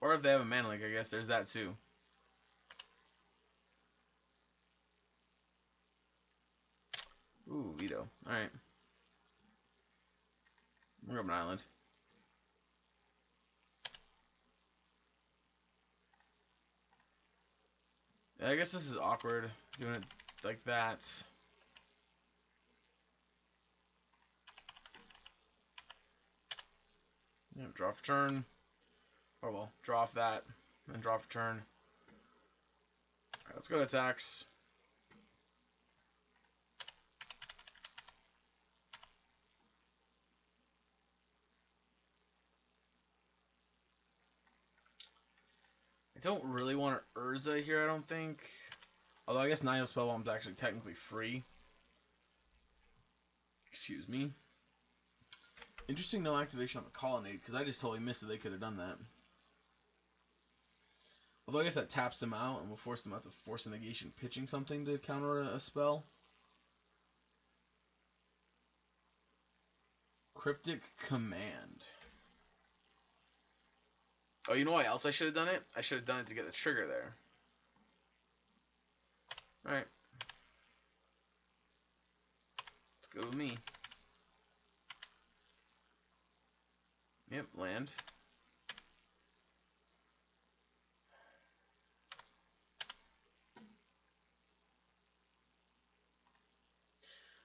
Or if they have a mana link, I guess there's that too. Ooh, veto. Alright. We're up an island. Yeah, I guess this is awkward, doing it like that. Yeah, draw for turn. Oh well, draw off that, and draw for turn. Alright, let's go to attacks. I don't really want an Urza here, I don't think. Although I guess Nihil Spellbomb's actually technically free. Excuse me. Interesting no activation on the Colonnade, because I just totally missed that they could have done that. Although I guess that taps them out and will force them out to force a negation pitching something to counter a spell. Cryptic Command. Oh, you know why else I should have done it? I should have done it to get the trigger there. Alright. Let's go with me. Yep, land.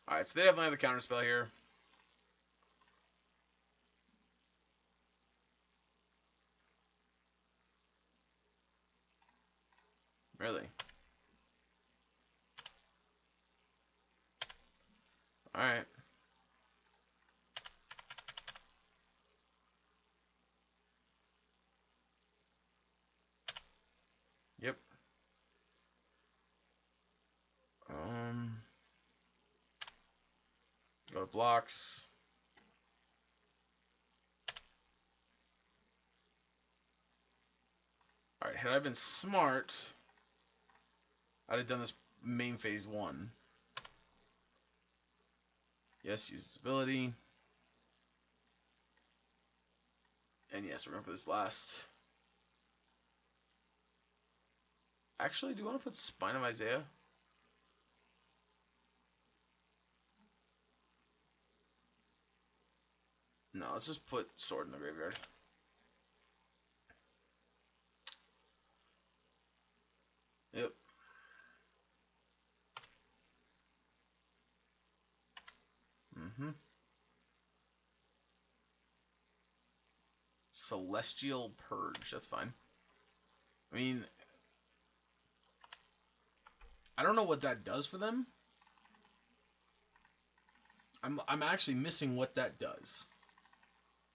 Alright, so they definitely have the counter spell here. Really? Alright. Yep. Go to blocks. Alright, had I been smart, I'd have done this main phase 1. Yes, use this ability. And yes, we're going for this last. Actually, do you want to put Spine of Isaiah? No, let's just put Sword in the graveyard. Yep. Celestial Purge, that's fine. I mean, I don't know what that does for them. I'm actually missing what that does.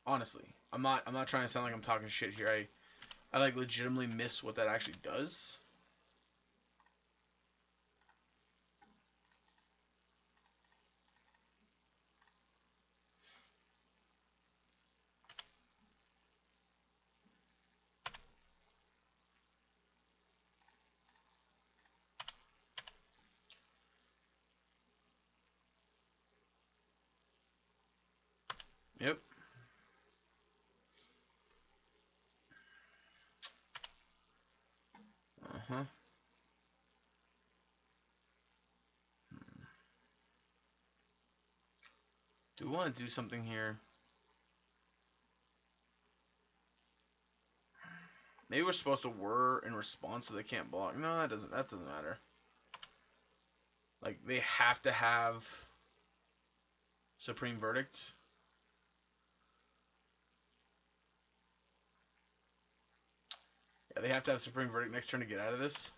Honestly, I'm not trying to sound like I'm talking shit here. I like legitimately miss what that actually does. Yep. Uh-huh. Do we want to do something here? Maybe we're supposed to whir in response so they can't block. No, that doesn't matter. Like, they have to have Supreme Verdict. Yeah, they have to have Supreme Verdict next turn to get out of this.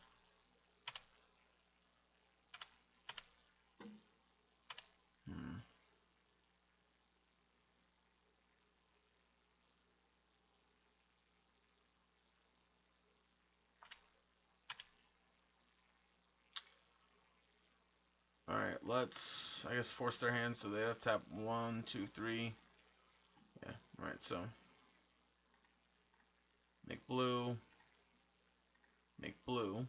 Alright, let's, I guess, force their hand so they have to tap 1, 2, 3. Yeah, alright, so make blue, make blue.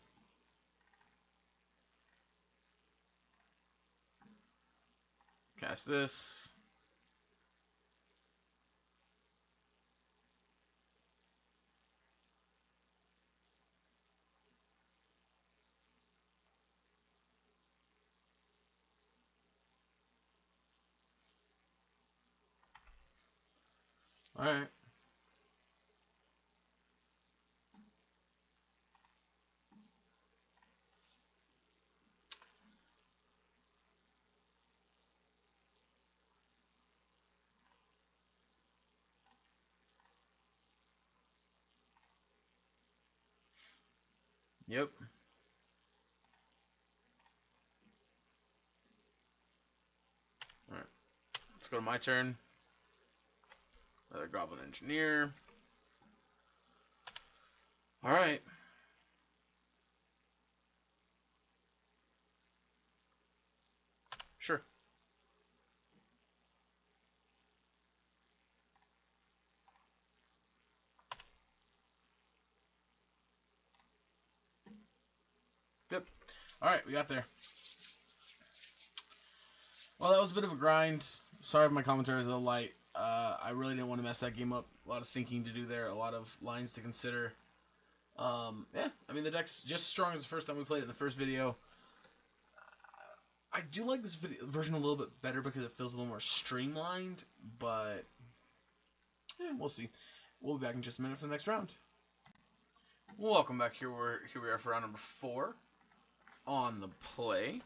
Cast this. Alright. Yep. Alright. Let's go to my turn. Another Goblin Engineer. Alright. Sure. Yep. Alright, we got there. Well, that was a bit of a grind. Sorry if my commentary is a little light. I really didn't want to mess that game up. A lot of thinking to do there, a lot of lines to consider. Yeah, I mean, the deck's just as strong as the first time we played it in the first video. I do like this version a little bit better because it feels a little more streamlined, but yeah, we'll see. We'll be back in just a minute for the next round. Welcome back. Here we are for round number 4 on the play.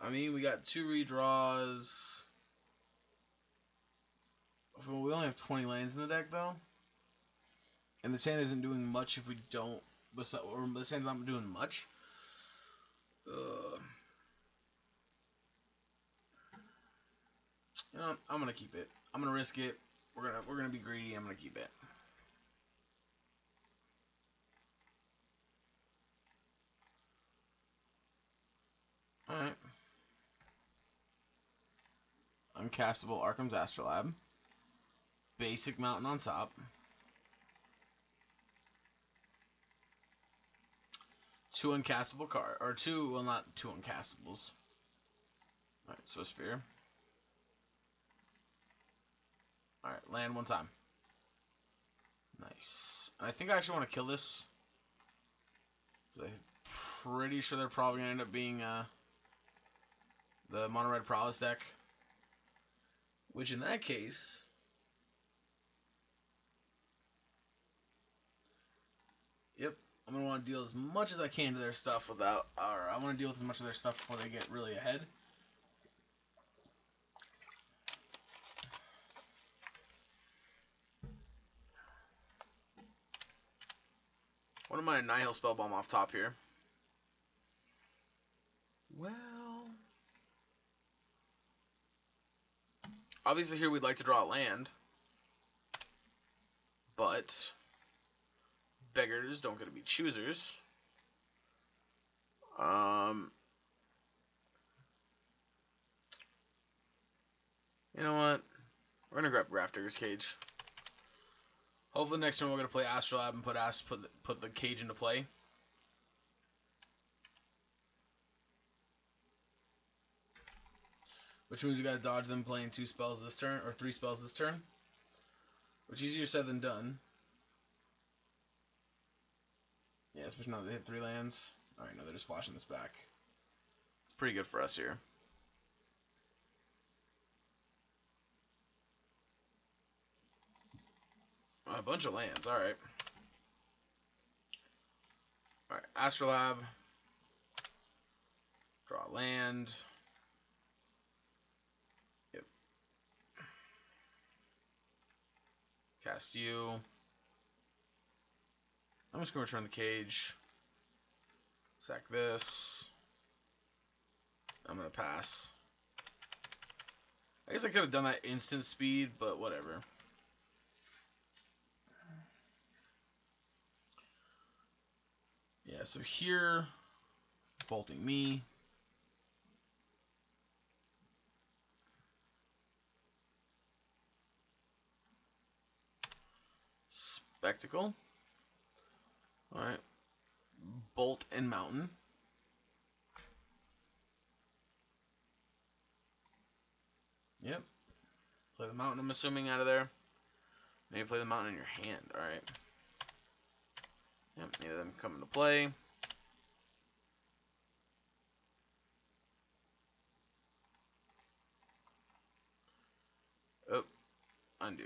I mean, we got 2 redraws. We only have 20 lands in the deck, though. And the sand isn't doing much if we don't... Or the sand's not doing much. You know, I'm gonna keep it. I'm gonna risk it. We're gonna be greedy. I'm gonna keep it. All right. Uncastable Arkham's Astrolabe. Basic Mountain on top. Two uncastable card, or two, well, not 2 uncastables. All right, Swiss Sphere. All right, land 1 time. Nice. I think I actually want to kill this. I'm pretty sure they're probably gonna end up being the mono red Prowess deck. Which in that case, yep, I'm gonna want to deal as much as I can to their stuff without, or I want to deal with as much of their stuff before they get really ahead. What am I? Nihil Spellbomb off top here. Well, obviously here we'd like to draw a land, but beggars don't get to be choosers. You know what? We're gonna grab Grafdigger's Cage. Hopefully next turn we're gonna play Astrolabe and put the cage into play. Which means we gotta dodge them playing 2 spells this turn, or 3 spells this turn. Which is easier said than done. Yeah, especially now that they hit 3 lands. Alright, no, they're just flashing this back. It's pretty good for us here. A bunch of lands, alright. Alright, Astrolabe. Draw land. Yep. Cast you. I'm just going to return the cage. Sack this. I'm going to pass. I guess I could have done that instant speed, but whatever. Yeah, so here bolting me. Spectacle. Alright. Bolt and mountain. Yep. Play the mountain, I'm assuming, out of there. Maybe play the mountain in your hand. Alright. Yep, neither of them come into play. Oh, undo.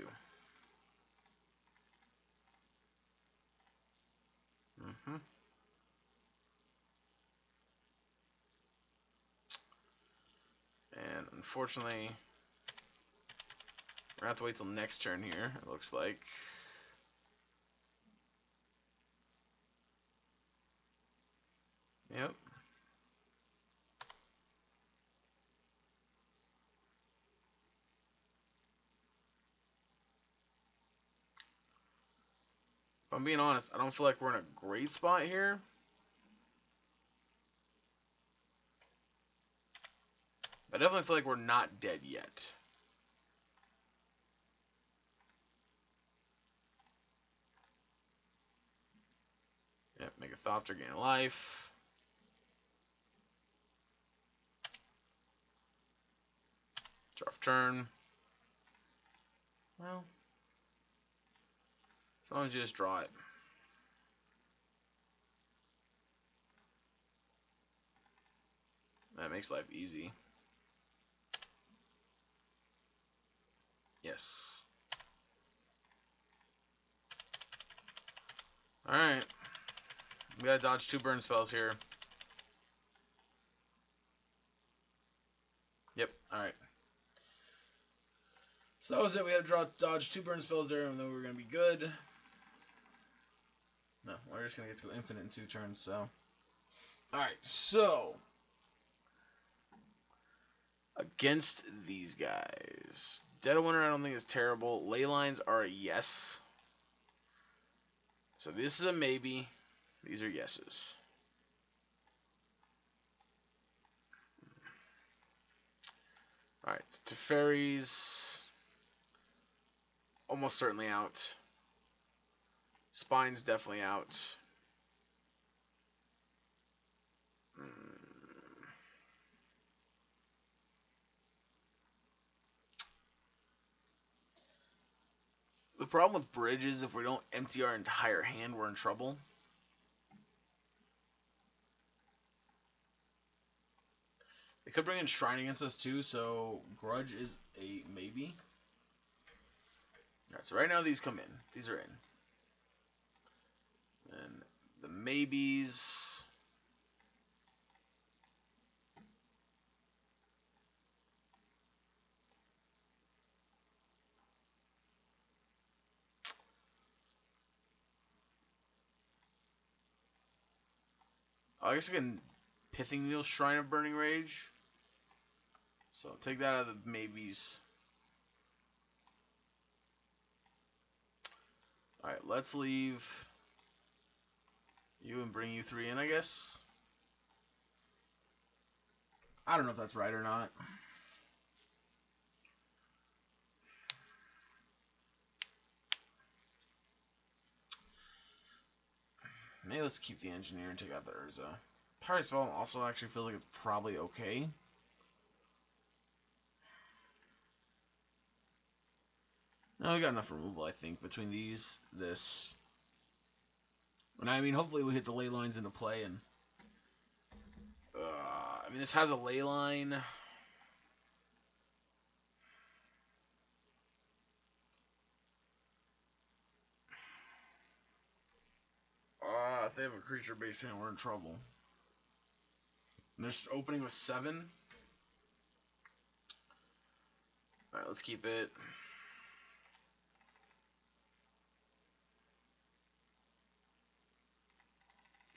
And unfortunately, we're going to have to wait till next turn here, it looks like. Yep. If I'm being honest, I don't feel like we're in a great spot here. I definitely feel like we're not dead yet. Yep, make a Thopter, gain a life. Draw off turn. Well, as long as you just draw it. That makes life easy. Yes. Alright. We gotta dodge 2 burn spells here. Yep, alright. So that was it. We had to dodge 2 burn spells there, and then we were gonna be good. No, we're just gonna get to infinite in 2 turns, so. Alright, so. Against these guys. Dead of Winter I don't think is terrible. Ley lines are a yes. So this is a maybe. These are yeses. Alright, Teferi's almost certainly out. Spine's definitely out. The problem with Bridge is if we don't empty our entire hand, we're in trouble. They could bring in Shrine against us too, so Grudge is a maybe. Alright, so right now these come in. These are in. And the maybes. I guess I can Pithing Needle, Shrine of Burning Rage. So take that out of the maybes. Alright, let's leave you and bring you 3 in, I guess. I don't know if that's right or not. Maybe let's keep the Engineer and take out the Urza. Pirate Spell also actually feels like it's probably okay. No, we got enough removal, I think, between these, this. And I mean, hopefully we hit the ley lines into play. And I mean, this has a ley line. If they have a creature base hand, we're in trouble. And they're opening with 7. Alright, let's keep it.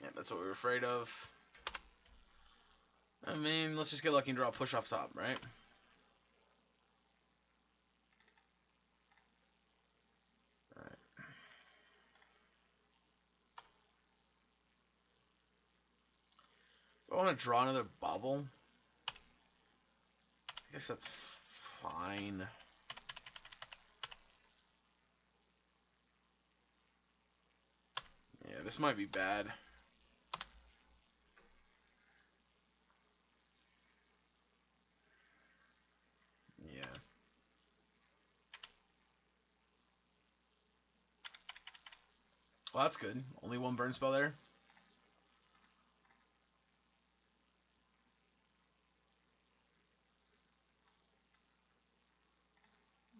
Yeah, that's what we were afraid of. I mean, let's just get lucky and draw a push off top, right? Alright. I want to draw another bubble. I guess that's fine. Yeah, this might be bad. Yeah. Well, that's good. Only one burn spell there.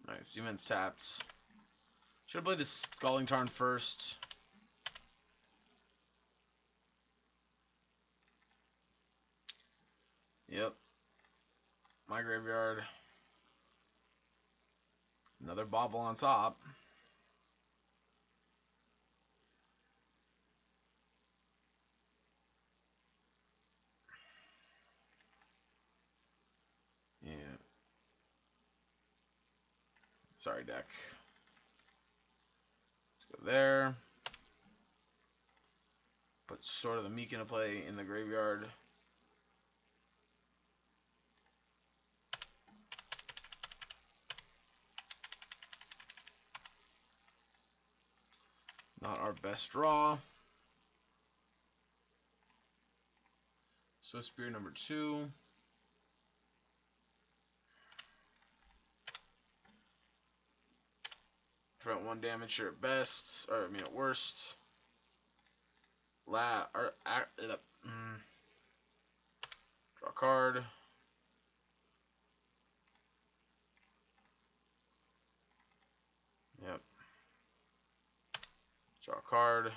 Alright, Cement's tapped. Should have played the Scalding Tarn first. Yep. My graveyard. Another bobble on top. Yeah. Sorry, deck. Let's go there. Put sort of the Meek into play in the graveyard. Not our best draw. Swift Spear number 2. Prevent 1 damage here at best, or I mean at worst. Draw a card. Yep. Draw a card.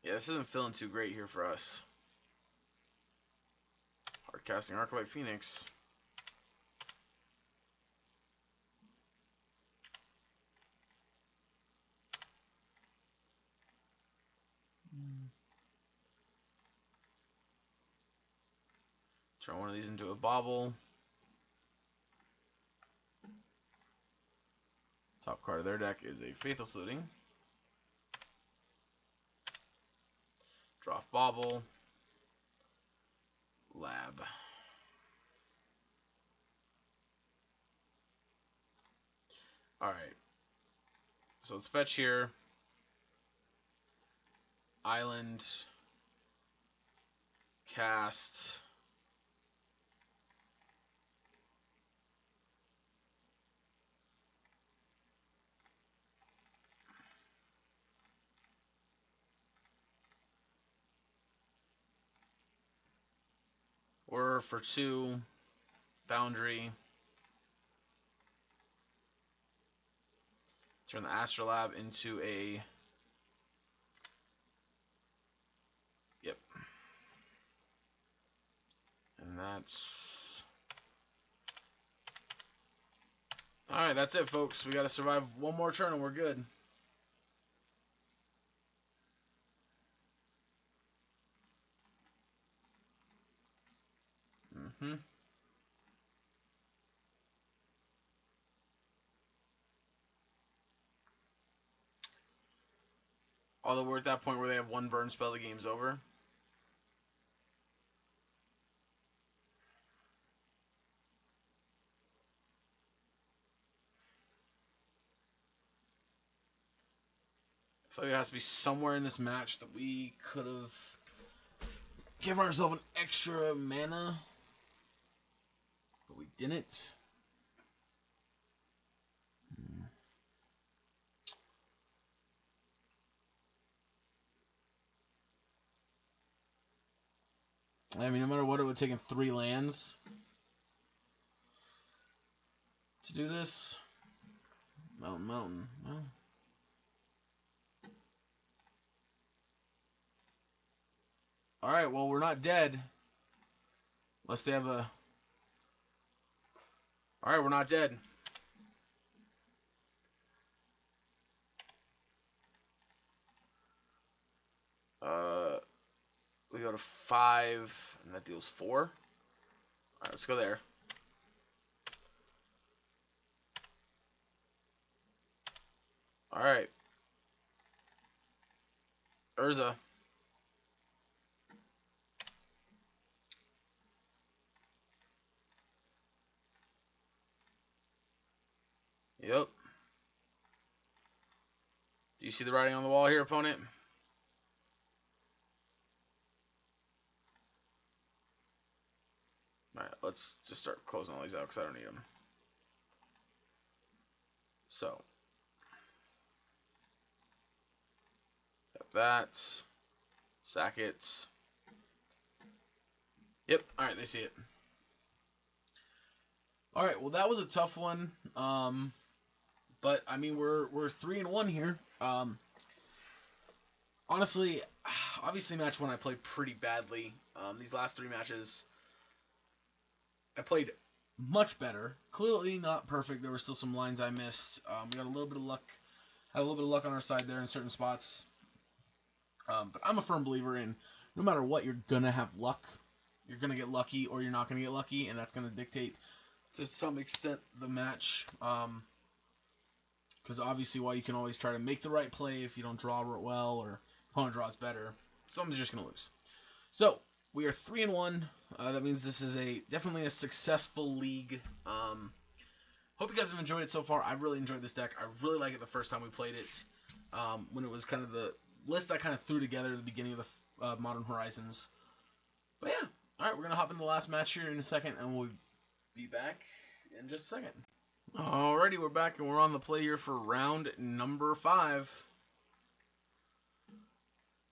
Yeah, this isn't feeling too great here for us. Hard casting Archetype Phoenix. Turn one of these into a bobble. Top card of their deck is a Faithless Looting. Draw off bobble. Lab. Alright. So let's fetch here. Island. Cast. We're for 2. Foundry. Turn the Astrolab into a... Yep. And that's... Alright, that's it, folks. We gotta survive one more turn and we're good. Although we're at that point where they have 1 burn spell, the game's over. I feel like it has to be somewhere in this match that we could have given ourselves an extra mana, but we didn't. I mean, no matter what, it would have taken 3 lands to do this. Mountain. Well. Alright, well, we're not dead. Unless they have a... Alright, we're not dead. We go to 5, and that deals 4. Alright, let's go there. Alright. Urza. Yep. Do you see the writing on the wall here, opponent? Alright, let's just start closing all these out because I don't need them. So. Got that. Sack it. Yep, alright, they see it. Alright, well that was a tough one. But I mean we're 3-1 here. Honestly, obviously match 1 I played pretty badly. These last 3 matches I played much better. Clearly not perfect. There were still some lines I missed. We got a little bit of luck. Had a little bit of luck on our side there in certain spots. But I'm a firm believer in no matter what, you're gonna have luck. You're gonna get lucky or you're not gonna get lucky, and that's gonna dictate to some extent the match. Because obviously, while you can always try to make the right play, if you don't draw well or opponent draws better, someone's just gonna lose. So we are 3-1. That means this is definitely a successful league. Hope you guys have enjoyed it so far. I've really enjoyed this deck. I really like it the first time we played it. When it was kind of the list I kind of threw together at the beginning of the Modern Horizons. But yeah, alright, we're going to hop into the last match here in a second, and we'll be back in just a second. Alrighty, we're back, and we're on the play here for round number 5.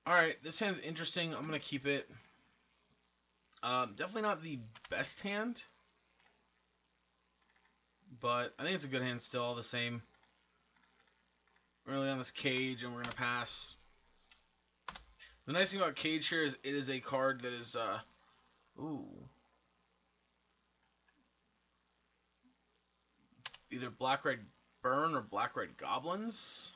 Alright, this hand's interesting. I'm going to keep it. Definitely not the best hand, but I think it's a good hand still, all the same. Early on this Cage, and we're going to pass. The nice thing about Cage here is it is a card that is, either Black-Red Burn or Black-Red Goblins.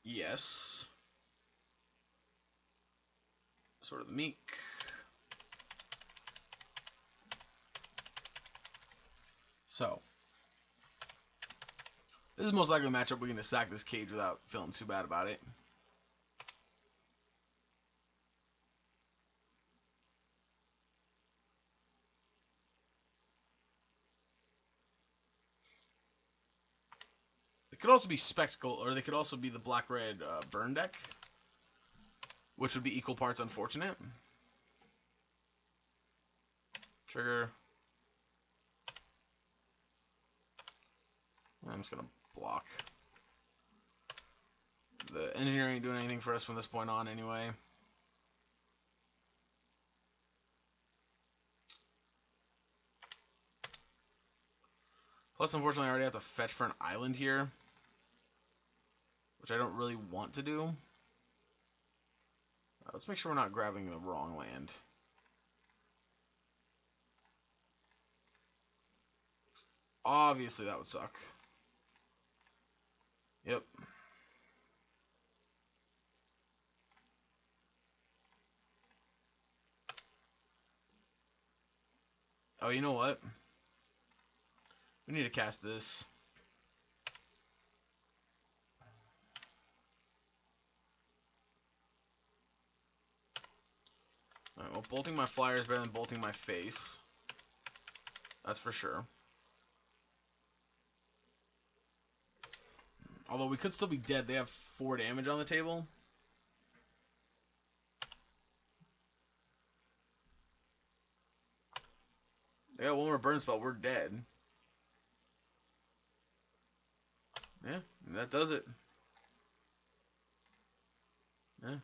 Yes. Sort of the Meek. So, this is most likely a matchup we're going to sack this Cage without feeling too bad about it. It could also be Spectacle, or they could also be the Black-Red Burn deck, which would be equal parts unfortunate. Trigger. I'm just going to block. The engineer ain't doing anything for us from this point on anyway. Plus, unfortunately, I already have to fetch for an island here, which I don't really want to do. Let's make sure we're not grabbing the wrong land. Obviously, that would suck. Yep. Oh, you know what? We need to cast this. Alright, well, bolting my flyer is better than bolting my face. That's for sure. Although we could still be dead. They have 4 damage on the table. They got 1 more burn spell. We're dead. Yeah, that does it. Yeah.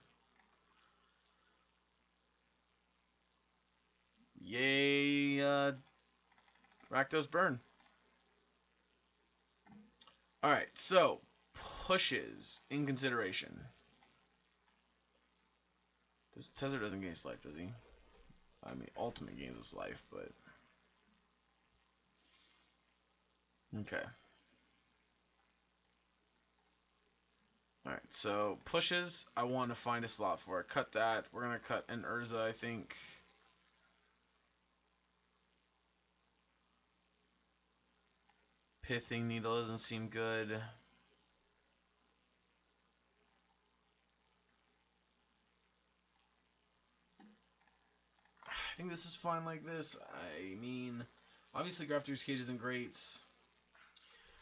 Yay, Rakdos burn. Alright, so, pushes in consideration. Tether doesn't gain his life, does he? I mean, ultimate gains his life, but... Okay. Alright, so pushes, I want to find a slot for it. Cut that. We're going to cut an Urza, I think. Pithing Needle doesn't seem good. I think this is fine like this. I mean, obviously Grafter's Cage isn't great.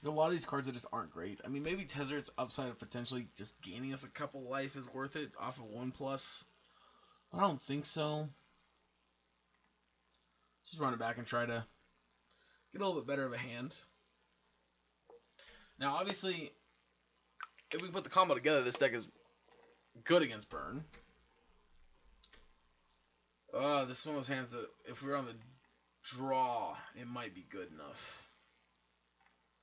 There's a lot of these cards that just aren't great. I mean, maybe Tezzeret's upside of potentially just gaining us a couple life is worth it off of 1+. I don't think so. Just run it back and try to get a little bit better of a hand. Now, obviously, if we put the combo together, this deck is good against burn. This is one of those hands that if we were on the draw, it might be good enough.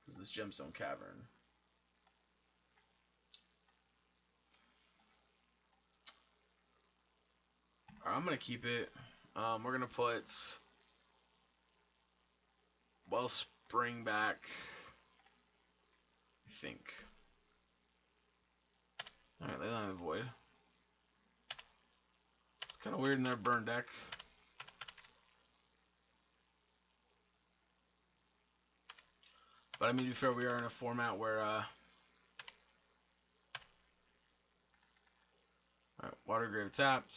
Because this Gemstone Cavern. Alright, I'm going to keep it. We're going to put Wellspring back, I think. Alright, Leyline of the Void. It's kind of weird in their burn deck. But I mean, to be fair, we are in a format where, alright, Watergrave tapped.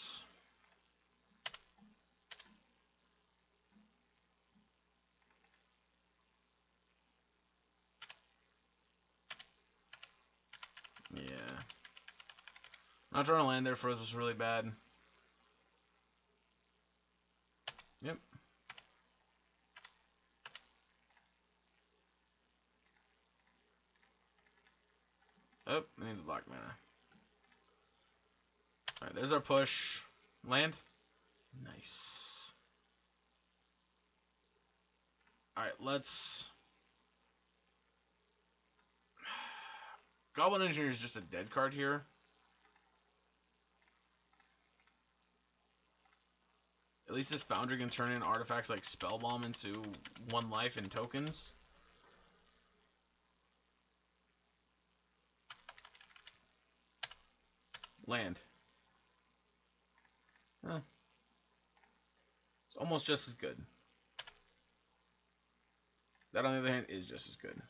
Yeah. Not trying to land there for us was really bad. Yep. Oh, I need the black mana. Alright, there's our push. Land. Nice. Alright, let's... Goblin Engineer is just a dead card here. At least this Foundry can turn in artifacts like Spellbomb into 1 life and tokens. Land. Huh. It's almost just as good. That, on the other hand, is just as good.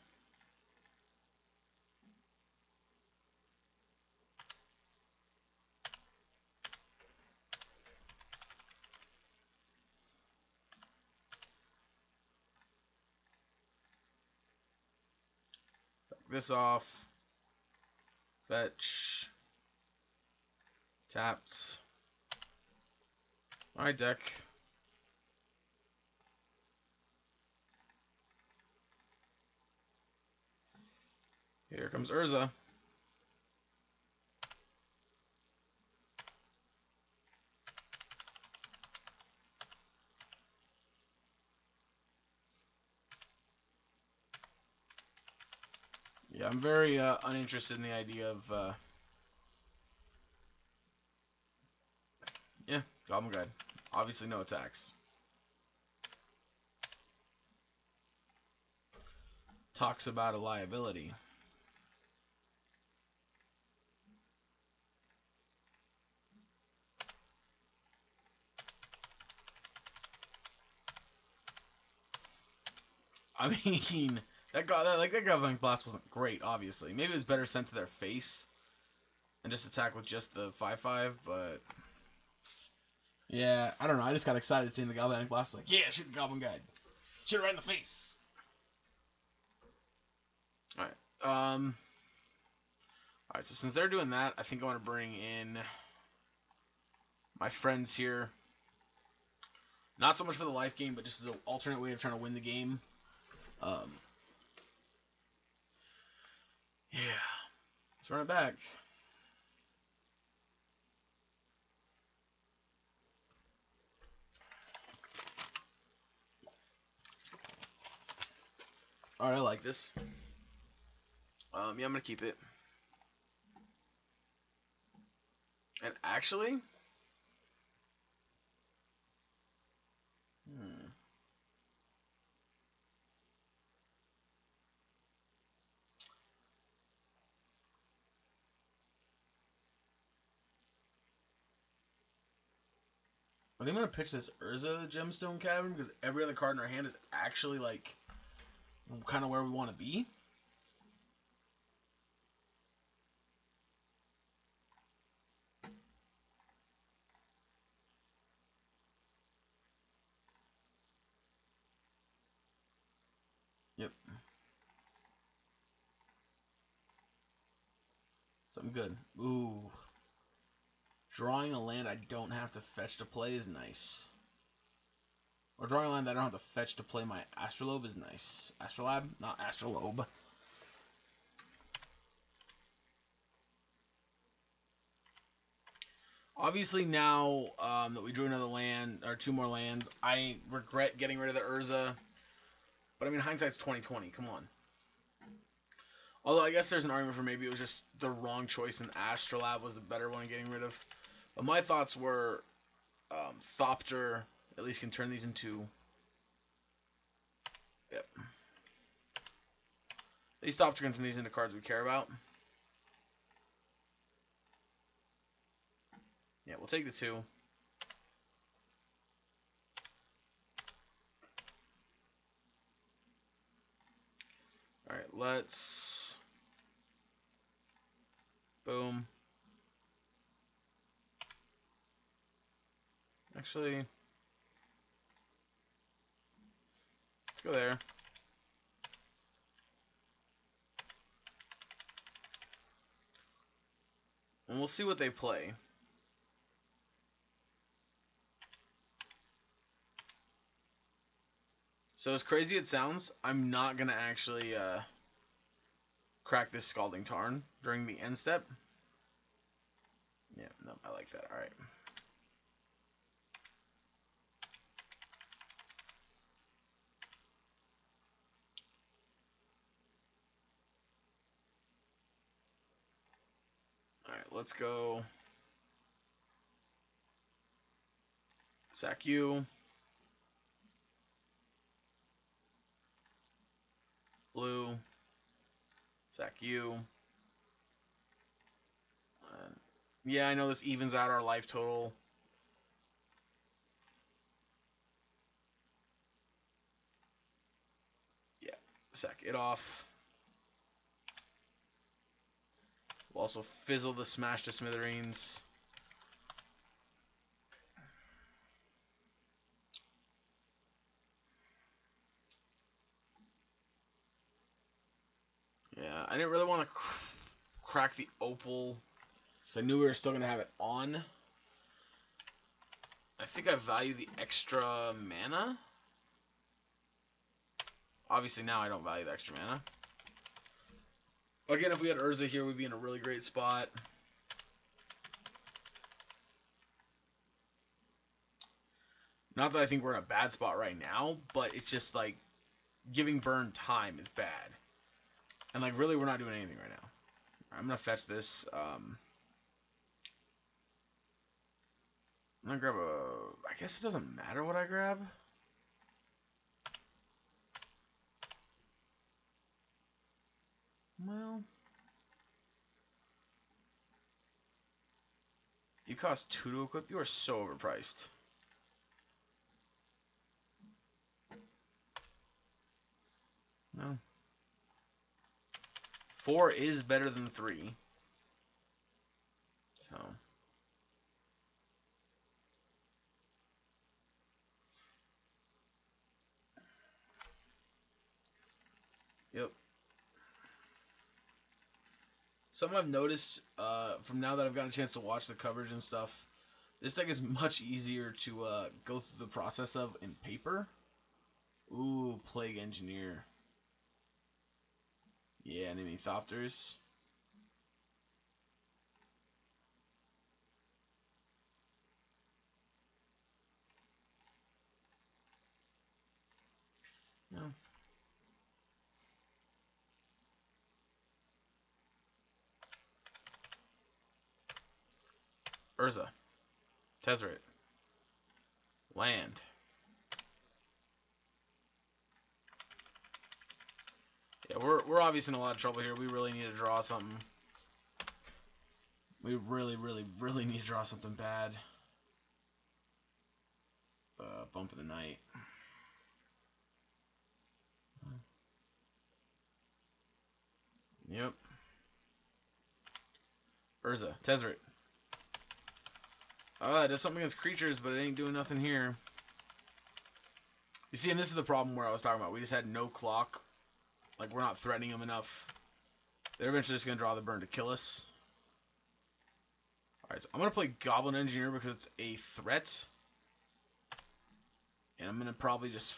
Take this off. Fetch. Tapped. Alright, deck. Here comes Urza. Yeah, I'm very uninterested in the idea of... yeah, Goblin Guide. Obviously no attacks. Talks about a liability. I mean, that Goblin Blast wasn't great, obviously. Maybe it was better sent to their face and just attack with just the 5/5, but... yeah, I don't know. I just got excited seeing the Goblin Blast. Like, yeah, shoot the Goblin Guide. Shoot it right in the face. Alright. Alright, so since they're doing that, I think I want to bring in my friends here. Not so much for the life game, but just as an alternate way of trying to win the game. Yeah. Let's run it back. Alright, I like this. Yeah, I'm gonna keep it. And actually... I think I'm gonna pitch this Urza the Gemstone Cavern because every other card in our hand is actually like kind of where we want to be. Yep. Something good. Ooh. Drawing a land I don't have to fetch to play is nice. Or drawing a land that I don't have to fetch to play my Astrolabe is nice. Astrolabe? Not Astrolabe. Obviously now that we drew another land, or 2 more lands, I regret getting rid of the Urza. But I mean, hindsight's 20/20. Come on. Although I guess there's an argument for maybe it was just the wrong choice and Astrolabe was the better one getting rid of. But my thoughts were Thopter at least can turn these into... Yep. At least Thopter can turn these into cards we care about. Yeah, we'll take the 2. Alright, let's... Boom. Actually... Let's go there. And we'll see what they play. So as crazy it sounds, I'm not going to actually crack this Scalding Tarn during the end step. Yeah, no, I like that. Alright. Alright, let's go. Sack you. Blue. Sack you. Yeah, I know this evens out our life total. Yeah, sack it off. We'll also fizzle the Smash to Smithereens. Yeah, I didn't really want to crack the Opal, so I knew we were still going to have it on. I think I value the extra mana. Obviously now I don't value the extra mana. Again, if we had Urza here, we'd be in a really great spot. Not that I think we're in a bad spot right now, but it's just like giving burn time is bad. And like really we're not doing anything right now. I'm going to fetch this. I'm going to grab a... I guess it doesn't matter what I grab. Well... You cost 2 to equip. You are so overpriced. No. 4 is better than 3. So... Yep. Something I've noticed from now that I've gotten a chance to watch the coverage and stuff, this deck is much easier to go through the process of in paper. Ooh, Plague Engineer. Yeah, enemy Thopters. No. Urza. Tezzeret. Land. Yeah, we're obviously in a lot of trouble here. We really need to draw something. We really need to draw something bad. Bump of the night. Yep. Urza, Tezzeret. It does something against creatures, but it ain't doing nothing here. You see, and this is the problem where I was talking about. We just had no clock. Like, we're not threatening them enough. They're eventually just going to draw the burn to kill us. Alright, so I'm going to play Goblin Engineer because it's a threat. And I'm going to probably just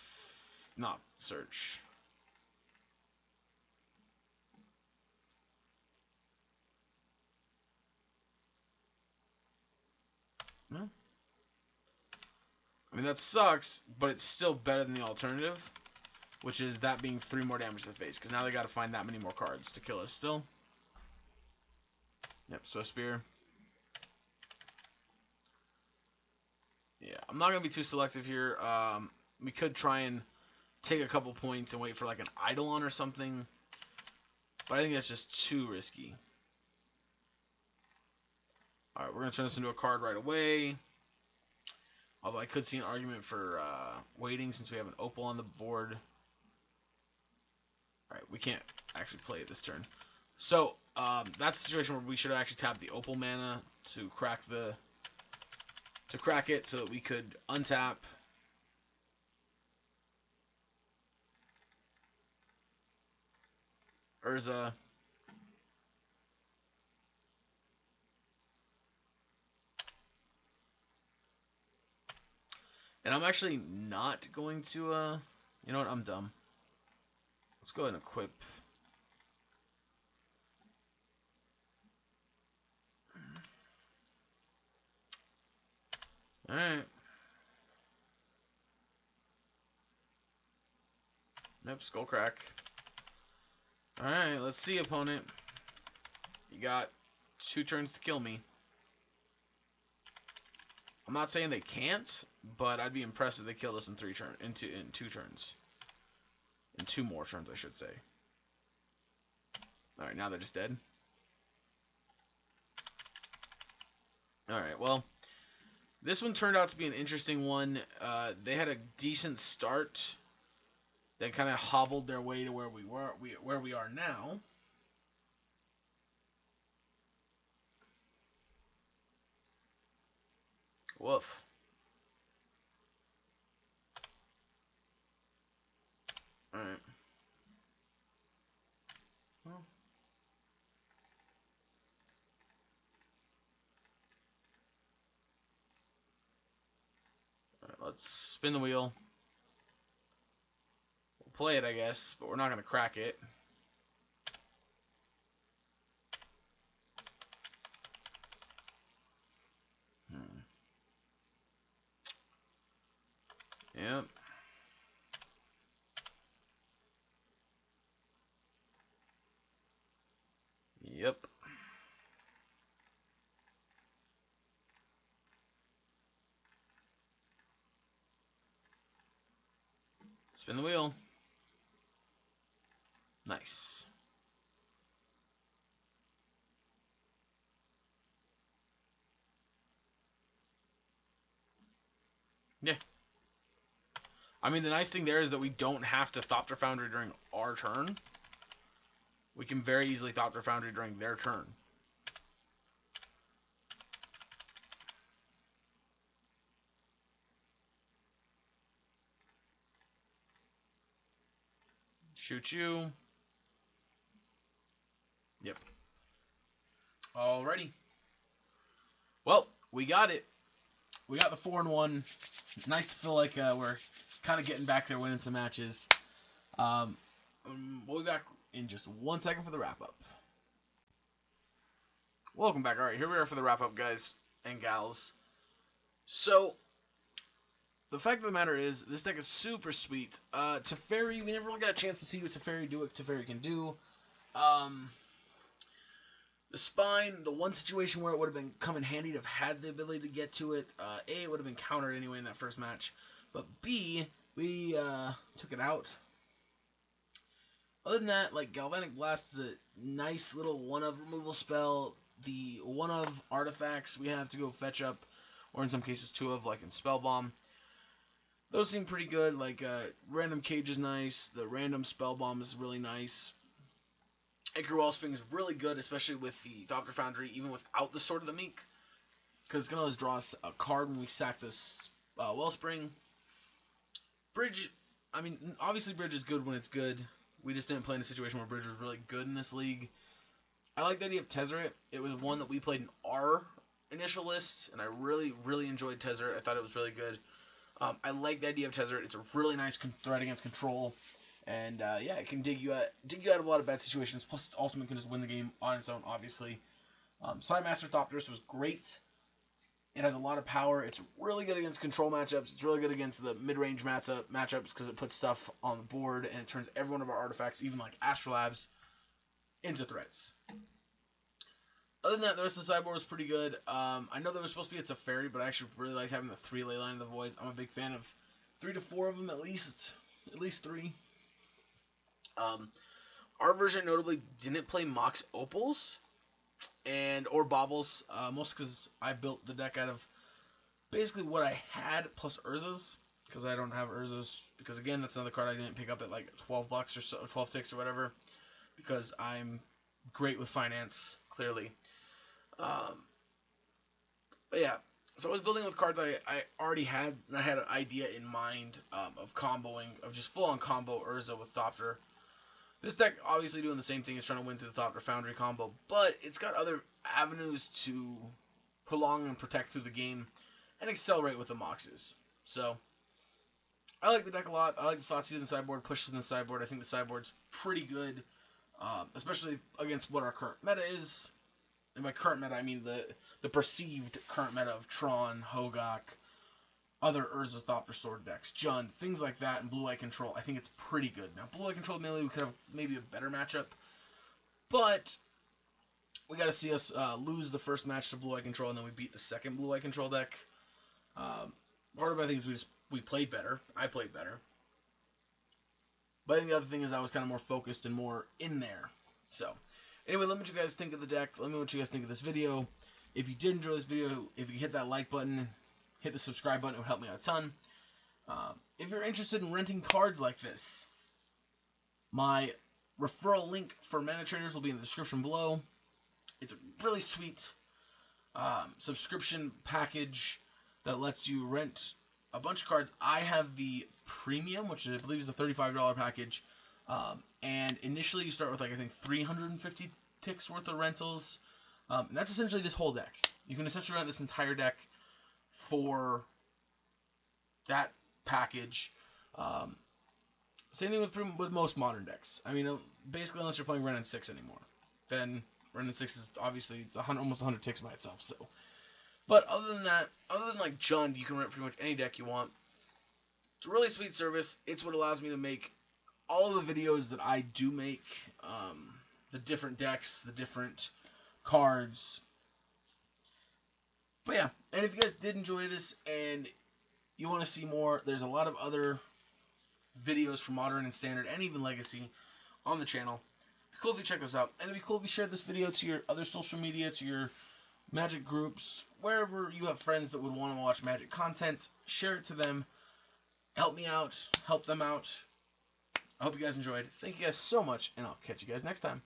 not search. No. I mean, that sucks, but it's still better than the alternative, which is that being 3 more damage to the face, because now they got to find that many more cards to kill us still. Yep, so Spear. Yeah, I'm not going to be too selective here. We could try and take a couple points and wait for like an Eidolon or something, but I think that's just too risky. Alright, we're going to turn this into a card right away. Although I could see an argument for waiting since we have an Opal on the board. Alright, we can't actually play it this turn. So, that's a situation where we should have actually tapped the Opal mana to crack it so that we could untap. Urza. And I'm actually not going to, you know what, I'm dumb. Let's go ahead and equip. Alright. Nope, Skullcrack. Alright, let's see, opponent. You got 2 turns to kill me. I'm not saying they can't, but I'd be impressed if they killed us in 2 turns. In 2 more turns, I should say. Alright, now they're just dead. Alright, well, this one turned out to be an interesting one. They had a decent start. They kind of hobbled their way to where we are now. Woof. Alright. Well. Alright, let's spin the wheel. We'll play it, I guess, but we're not going to crack it. Yep. Yep. Spin the wheel. Nice. Yeah. I mean, the nice thing there is that we don't have to Thopter Foundry during our turn. We can very easily Thopter Foundry during their turn. Shoot you. Yep. Alrighty. Well, we got it. We got the 4-1. Nice to feel like we're kind of getting back there, winning some matches. We'll be back in just 1 second for the wrap-up. Welcome back. Alright, here we are for the wrap-up, guys and gals. So, the fact of the matter is, this deck is super sweet. Teferi, we never really got a chance to see what Teferi can do. The Spine, the one situation where it would have been come in handy to have had the ability to get to it. A, it would have been countered anyway in that first match. But B, we took it out. Other than that, like, Galvanic Blast is a nice little one-of removal spell. The one-of artifacts we have to go fetch up, or in some cases 2 of, like in Spellbomb. those seem pretty good. Like random cage is nice. The random spell bomb is really nice. Anchor Wellspring is really good, especially with the Thopter Foundry, even without the Sword of the Meek, because it's gonna let us draw a card when we sack this Wellspring. Bridge, I mean, obviously Bridge is good when it's good. We just didn't play in a situation where Bridge was really good in this league. I like the idea of Tezzeret. It was one that we played in our initial list, and I really, really enjoyed Tezzeret. I thought it was really good. I like the idea of Tezzeret. It's a really nice threat against control, and yeah, it can dig you out of a lot of bad situations. Plus, its ultimate can just win the game on its own, obviously. Sidemaster Thopter was great. It has a lot of power. It's really good against control matchups. It's really good against the mid-range matchups because it puts stuff on the board and it turns every one of our artifacts, even like Astrolabs, into threats. Other than that, the rest of the sideboard was pretty good. I know there was supposed to be a Teferi, but I actually really liked having the 3 Leyline of the Voids. I'm a big fan of 3 to 4 of them at least 3. Our version notably didn't play Mox Opals or Baubles, mostly because I built the deck out of basically what I had plus Urzas, because I don't have Urzas, because again, that's another card I didn't pick up at like $12 or so, 12 ticks or whatever, because I'm great with finance, clearly. But yeah, so I was building with cards I already had, and I had an idea in mind of comboing, of just full-on combo Urza with Thopter. This deck obviously doing the same thing as trying to win through the Thopter Foundry combo, but it's got other avenues to prolong and protect through the game and accelerate with the Moxes. So I like the deck a lot. I like the Thoughtseize in the sideboard, pushes in the sideboard. I think the sideboard's pretty good, especially against what our current meta is. And by current meta, I mean the perceived current meta of Tron, Hogaak, other Urza Thopter Sword decks, Jund, things like that, and Blue-Eye Control. I think it's pretty good. Now, Blue-Eye Control melee, we could have maybe a better matchup, but we got to see us lose the first match to Blue-Eye Control, and then we beat the second Blue-Eye Control deck. Part of it, I think, is we played better. I played better. But I think the other thing is I was kind of more focused and more in there. So, anyway, let me know what you guys think of the deck. Let me know what you guys think of this video. If you did enjoy this video, if you hit that like button, hit the subscribe button, it would help me out a ton. If you're interested in renting cards like this, my referral link for Mana Traders will be in the description below. It's a really sweet subscription package that lets you rent a bunch of cards. I have the premium, which I believe is a $35 package, and initially you start with, like, I think 350 ticks worth of rentals, and that's essentially this whole deck. You can essentially rent this entire deck for that package. Same thing with most modern decks. I mean, basically, unless you're playing Ren and 6 anymore, then Ren and 6 is obviously it's almost 100 ticks by itself. So, but other than that, other than like Jund, you can rent pretty much any deck you want. It's a really sweet service. It's what allows me to make all of the videos that I do make, the different decks, the different cards. But yeah, and if you guys did enjoy this and you want to see more, there's a lot of other videos for Modern and Standard and even Legacy on the channel. It'd be cool if you check those out. And it'd be cool if you shared this video to your other social media, to your Magic groups, wherever you have friends that would want to watch Magic content. Share it to them. Help me out. Help them out. I hope you guys enjoyed. Thank you guys so much, and I'll catch you guys next time.